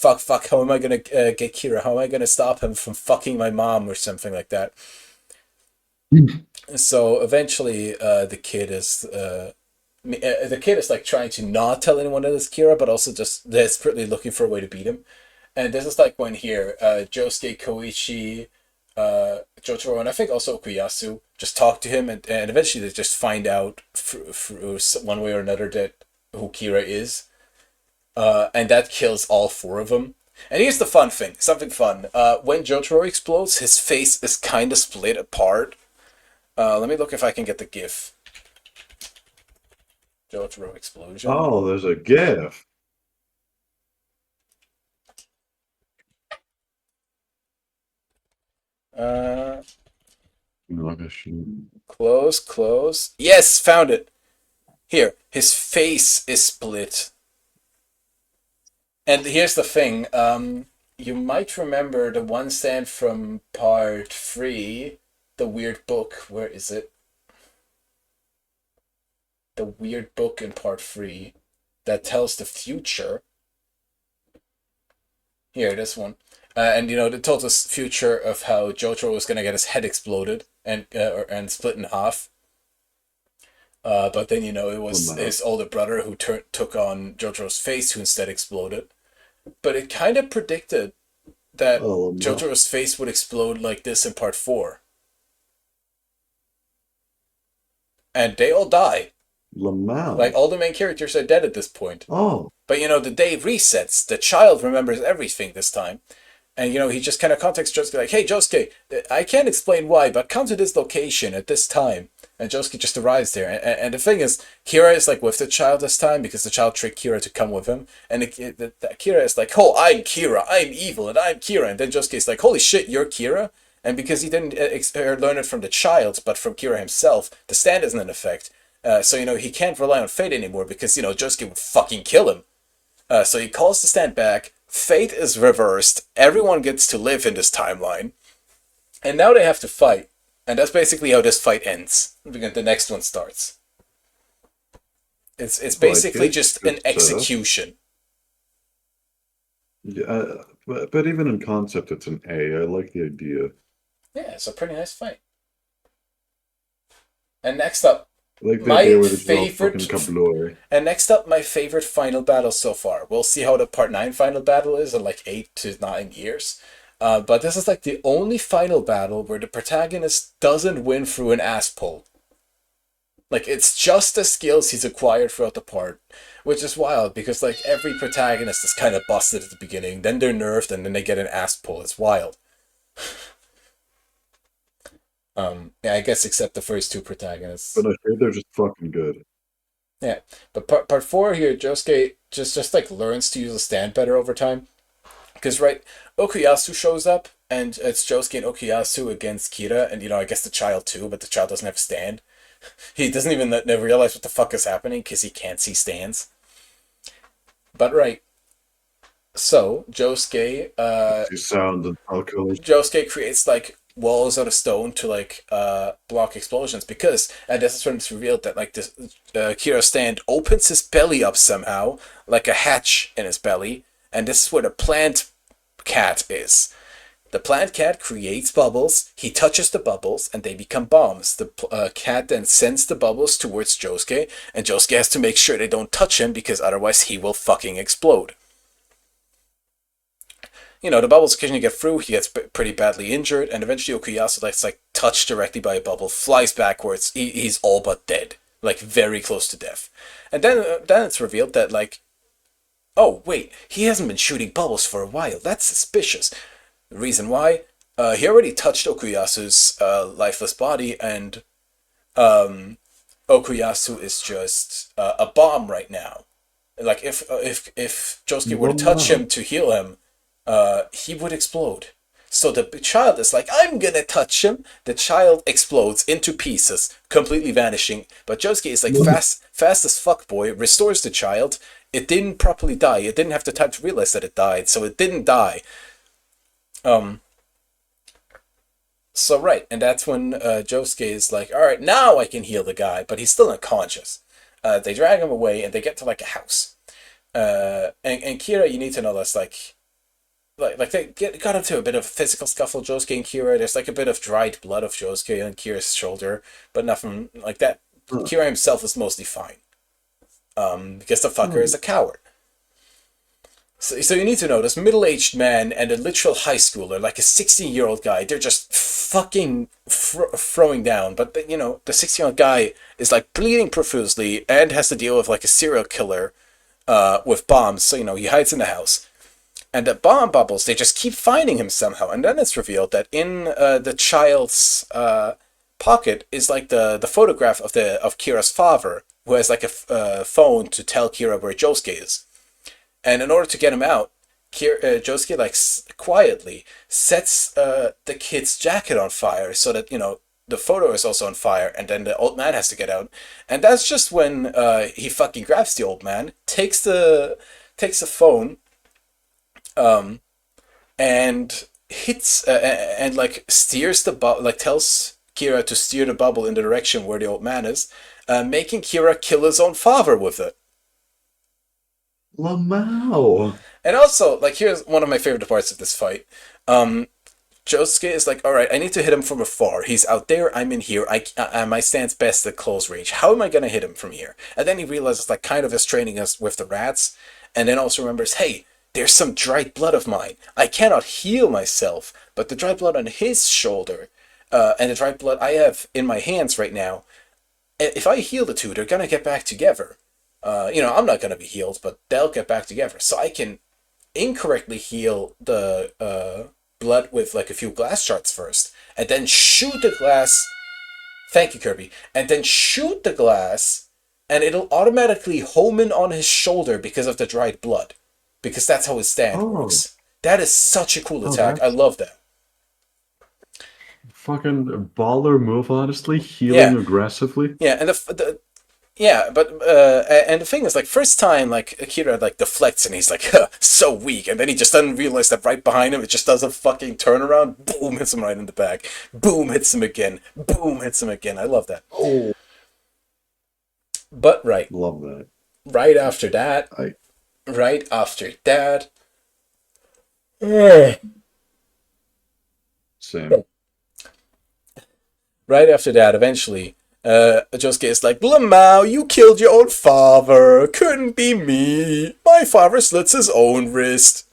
how am I gonna get Kira? How am I gonna stop him from fucking my mom or something like that? So eventually, the kid is like trying to not tell anyone that it's Kira, but also just desperately looking for a way to beat him. And this is like when here, Josuke, Koichi, Jotaro, and I think also Okuyasu just talk to him, and eventually they just find out through one way or another that who Kira is, and that kills all 4 of them. And here's the fun thing, something fun. When Jotaro explodes, his face is kind of split apart. Let me look if I can get the GIF. Jotaro explosion. Oh, there's a GIF. Close. Yes, found it. Here, his face is split. And here's the thing. You might remember the one stand from part 3, the weird book. Where is it? The weird book in part 3 that tells the future. Here, this one. And you know, it told us future of how Jotaro was gonna get his head exploded and split in half. But then you know it was his older brother who took on Jotaro's face, who instead exploded. But it kind of predicted that Jotaro's face would explode like this in part 4, and they all die. Like all the main characters are dead at this point. Oh. But you know, the day resets. The child remembers everything this time. And, you know, he just kind of contacts Josuke like, "Hey, Josuke, I can't explain why, but come to this location at this time." And Josuke just arrives there. And the thing is, Kira is, like, with the child this time because the child tricked Kira to come with him. And Kira is like, "Oh, I'm Kira. I'm evil, and I'm Kira." And then Josuke is like, "Holy shit, you're Kira?" And because he didn't learn it from the child, but from Kira himself, the stand isn't in effect. So, you know, he can't rely on fate anymore because, you know, Josuke would fucking kill him. So he calls the stand back. Fate is reversed. Everyone gets to live in this timeline. And now they have to fight. And that's basically how this fight ends. Because the next one starts. It's basically just an execution. Yeah, But even in concept, it's an A. I like the idea. Yeah, it's a pretty nice fight. And next up, I like the my idea where they just all favorite. fucking kablooey. And next up, my favorite final battle so far. We'll see how the part 9 final battle is in like 8 to 9 years. But this is like the only final battle where the protagonist doesn't win through an ass pull. Like, it's just the skills he's acquired throughout the part, which is wild because like every protagonist is kind of busted at the beginning, then they're nerfed, and then they get an ass pull. It's wild. Yeah, I guess except the first two protagonists. But I hear they're just fucking good. Yeah, but part 4 here, Josuke just like learns to use a stand better over time. Because, right, Okuyasu shows up, and it's Josuke and Okuyasu against Kira, and, I guess the child too, but the child doesn't have a stand. He doesn't even realize what the fuck is happening, because he can't see stands. But, right, so, Josuke, Sound and alcohol. Josuke creates, like, walls out of stone to, like, block explosions, because, and this is when it's revealed that, like, this Kira's stand opens his belly up somehow, like a hatch in his belly, and this is where the plant cat is. The plant cat creates bubbles, he touches the bubbles, and they become bombs. The cat then sends the bubbles towards Josuke, and Josuke has to make sure they don't touch him, because otherwise he will fucking explode. The bubbles occasionally get through, he gets pretty badly injured, and eventually Okuyasu gets, like, touched directly by a bubble, flies backwards, he's all but dead. Like, very close to death. And then it's revealed that, like, oh, wait, he hasn't been shooting bubbles for a while. That's suspicious. The reason why? He already touched Okuyasu's lifeless body, and Okuyasu is just a bomb right now. Like, if Josuke were to touch him to heal him, he would explode. So the child is like, I'm gonna touch him. The child explodes into pieces, completely vanishing. But Josuke is like fast as fuck boy, restores the child. It didn't properly die. It didn't have the time to realize that it died, so it didn't die. So right, and that's when Josuke is like, all right, now I can heal the guy, but he's still unconscious. They drag him away, and they get to like a house. And Kira, you need to know that's like they got into a bit of a physical scuffle, Josuke and Kira. There's like a bit of dried blood of Josuke on Kira's shoulder, but nothing like that. Kira himself is mostly fine. Because the fucker is a coward. So you need to know, this middle-aged man and a literal high schooler, like a 16-year-old guy, they're just fucking throwing down. But, the 16-year-old guy is, like, bleeding profusely and has to deal with, like, a serial killer with bombs. So, he hides in the house. And the bomb bubbles, they just keep finding him somehow. And then it's revealed that in the child's pocket is, like, the photograph of Kira's father, who has like a phone to tell Kira where Josuke is. And in order to get him out, Josuke like quietly sets the kid's jacket on fire so that, the photo is also on fire, and then the old man has to get out. And that's just when he fucking grabs the old man, takes the phone, and hits and like steers the bubble, like tells Kira to steer the bubble in the direction where the old man is. Making Kira kill his own father with it. Lamau. And also, like, here's one of my favorite parts of this fight. Josuke is like, all right, I need to hit him from afar. He's out there, I'm in here. My stance best at close range. How am I gonna hit him from here? And then he realizes, like, kind of is training us with the rats, and then also remembers, hey, there's some dried blood of mine. I cannot heal myself, but the dried blood on his shoulder, and the dried blood I have in my hands right now, if I heal the two, they're gonna get back together. I'm not gonna be healed, but they'll get back together. So I can incorrectly heal the blood with like a few glass shards first, and then shoot the glass. Thank you, Kirby. And then shoot the glass, and it'll automatically home in on his shoulder because of the dried blood, because that's how his stand works. That is such a cool attack. I love that. Fucking baller move, honestly. Healing aggressively. Yeah, and the thing is, like, first time, like, Akira, like, deflects and he's like, huh, so weak, and then he just doesn't realize that right behind him, it just does a fucking turnaround, boom, hits him right in the back, boom, hits him again, boom, hits him again. I love that. Oh. But, right. Love that. Right after that, Same. Right after that, eventually, Josuke is like, Lamau, you killed your own father. Couldn't be me. My father slits his own wrist.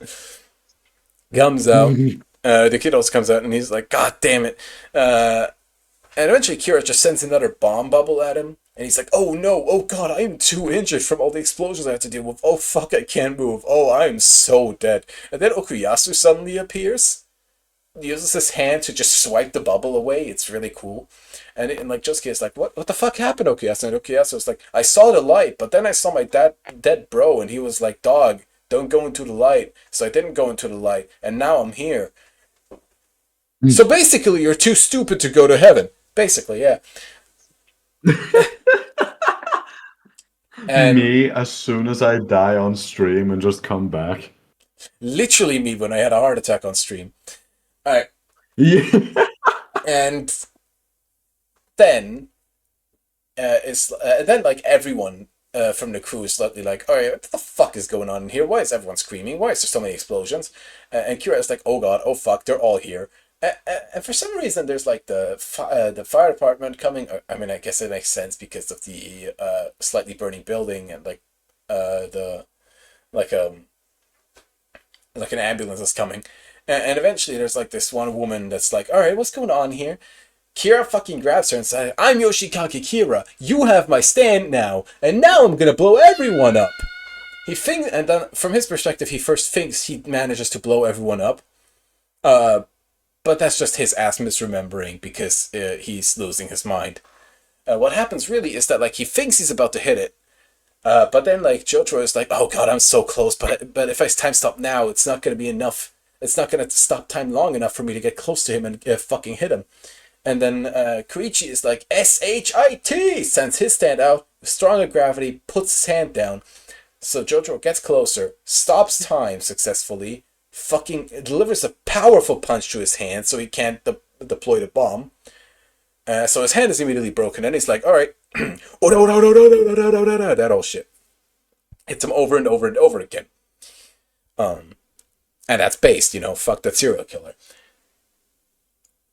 Comes out. The kid also comes out and he's like, God damn it. And eventually Kira just sends another bomb bubble at him. And he's like, oh no, oh god, I am too injured from all the explosions I have to deal with. Oh fuck, I can't move. Oh, I am so dead. And then Okuyasu suddenly appears. He uses his hand to just swipe the bubble away. It's really cool. And like Josuke is like, what the fuck happened, Okuyasu? And Okuyasu is like, I saw the light, but then I saw my dead bro, and he was like, dog, don't go into the light. So I didn't go into the light, and now I'm here. So basically, you're too stupid to go to heaven. Basically, yeah. And Me, as soon as I die on stream and just come back. literally me when I had a heart attack on stream. Alright. Yeah. And then then like everyone from the crew is slightly like, all right, what the fuck is going on in here? Why is everyone screaming? Why is there so many explosions? And Kira is like, oh god, oh fuck, they're all here. And for some reason, there's like the fire department coming. I mean, I guess it makes sense because of the slightly burning building and like the like an ambulance is coming. And eventually, there's like this one woman that's like, all right, what's going on here? Kira fucking grabs her and says, I'm Yoshikage Kira. You have my stand now. And now I'm going to blow everyone up. And then from his perspective, he first thinks he manages to blow everyone up. But that's just his ass misremembering because he's losing his mind. What happens really is that like he thinks he's about to hit it. But then like Jotaro is like, oh god, I'm so close. But if I time stop now, it's not going to be enough. It's not going to stop time long enough for me to get close to him and fucking hit him. And then Koichi is like, S-H-I-T! Sends his stand out, stronger gravity, puts his hand down. So Jotaro gets closer, stops time successfully, fucking delivers a powerful punch to his hand so he can't deploy the bomb. So his hand is immediately broken, and he's like, alright, oh no, that old shit. Hits him over and over and over again. And that's based, fuck that serial killer.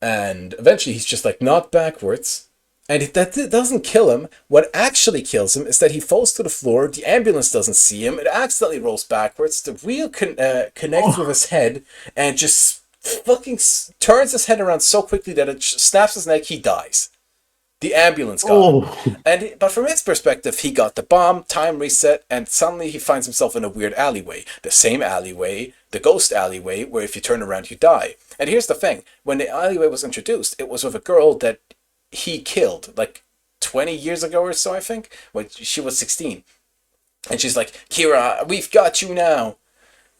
And eventually he's just like knocked backwards. And that doesn't kill him. What actually kills him is that he falls to the floor. The ambulance doesn't see him. It accidentally rolls backwards. The wheel connects with his head and just fucking turns his head around so quickly that it snaps his neck. He dies. The ambulance got him. But from his perspective, he got the bomb, time reset, and suddenly he finds himself in a weird alleyway. The same alleyway, the ghost alleyway, where if you turn around, you die. And here's the thing. When the alleyway was introduced, it was with a girl that he killed, like 20 years ago or so, I think, when she was 16. And she's like, Kira, we've got you now.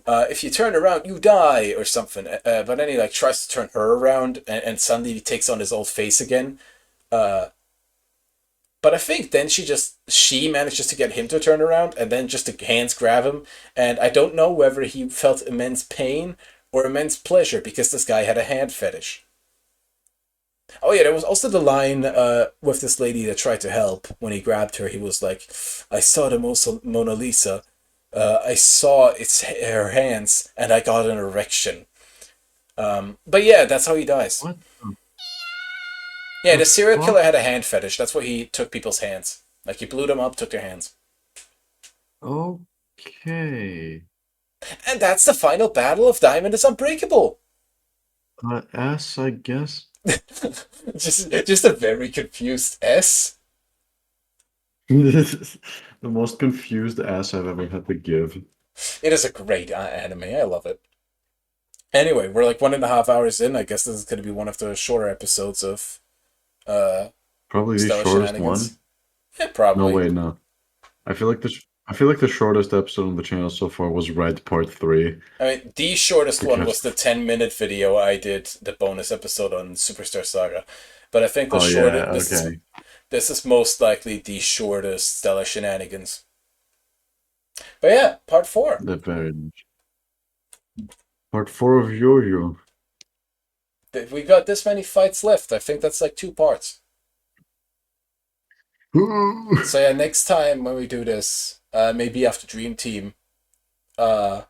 If you turn around, you die, or something. But then he like tries to turn her around, and suddenly he takes on his old face again. But I think then she manages to get him to turn around, and then just the hands grab him. And I don't know whether he felt immense pain or immense pleasure because this guy had a hand fetish. Oh yeah, there was also the line with this lady that tried to help. When he grabbed her, he was like, I saw the Mona Lisa. I saw her hands, and I got an erection. But yeah, that's how he dies. What? Yeah, the serial killer had a hand fetish. That's why he took people's hands. Like, he blew them up, took their hands. Okay. And that's the final battle of Diamond is Unbreakable. S, I guess. just a very confused S. The most confused ass I've ever had to give. It is a great anime. I love it. Anyway, we're like 1.5 hours in. I guess this is going to be one of the shorter episodes of probably the Stellar shortest Shenanigans. one. Yeah, probably. No, wait, no. I feel like the shortest episode on the channel so far was Red Part 3. I mean, the shortest one Because- was the 10-minute video I did, the bonus episode on Superstar Saga. But I think the Oh, shortest. yeah, okay. This is most likely the shortest Stellar Shenanigans. But yeah, part 4. That very much. Part 4 of Yo-Yo. We got this many fights left. I think that's like 2 parts. So yeah, next time when we do this, maybe after Dream Team, we'll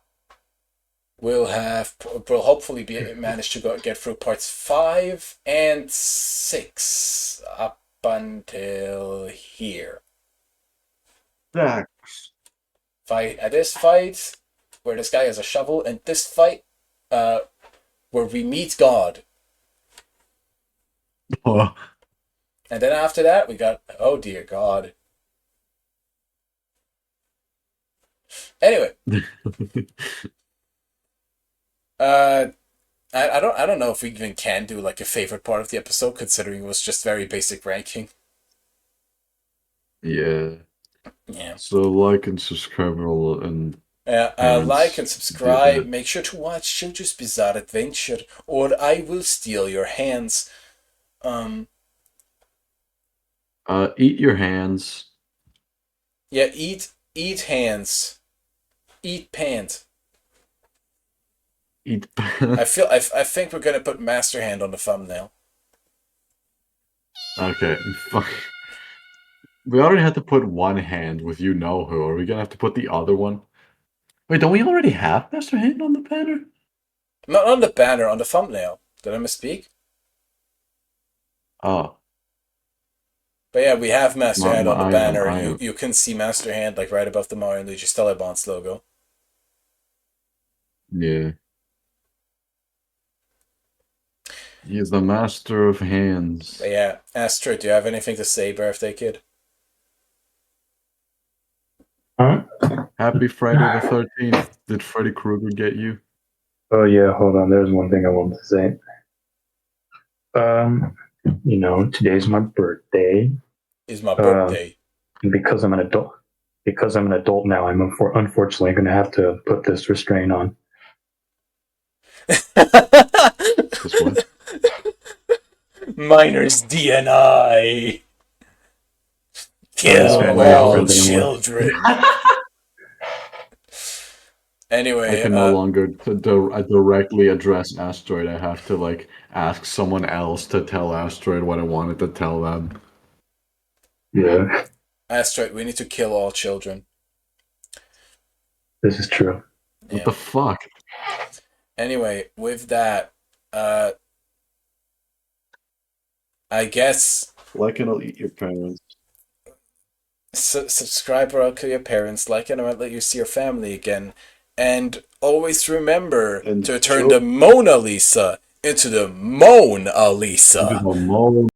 we'll hopefully manage to get through parts 5 and 6 up until here. Thanks. This fight where this guy has a shovel, and this fight where we meet God. Oh, And then after that, we got, oh dear God. Anyway, I don't know if we even can do like a favorite part of the episode, considering it was just very basic ranking. yeah. Yeah. So like and subscribe and Like and subscribe. that. Make sure to watch JoJo's Bizarre Adventure, or I will steal your hands. Eat your hands. Yeah, eat hands. Eat pants. Eat. I think we're gonna put Master Hand on the thumbnail. Okay. Fuck. We already had to put one hand with you know who. Are we gonna have to put the other one? Wait, don't we already have Master Hand on the banner? Not on the banner, on the thumbnail. Did I misspeak? Oh. But yeah, we have Master Hand on the banner. I am. You can see Master Hand like right above the Mario and Luigi Stellar Bonds logo. Yeah. He is the master of hands. But yeah, Astrid, do you have anything to say, birthday kid? Huh? Happy Friday the 13th. Did Freddy Krueger get you? Oh yeah, hold on. There's one thing I wanted to say. Today's my birthday. Is my birthday. And because I'm an adult now, I'm unfortunately going to have to put this restraint on. This what? Minors DNI. Kill all children. Anyway, I can no longer directly address Asteroid. I have to like ask someone else to tell Asteroid what I wanted to tell them. Yeah, Asteroid, we need to kill all children. this is true. Yeah. What the fuck? Anyway, with that, I guess Like and I'll eat your parents. subscribe or I'll kill your parents. Like and I'll let you see your family again. And always remember to turn the Mona Lisa into the Mona Lisa.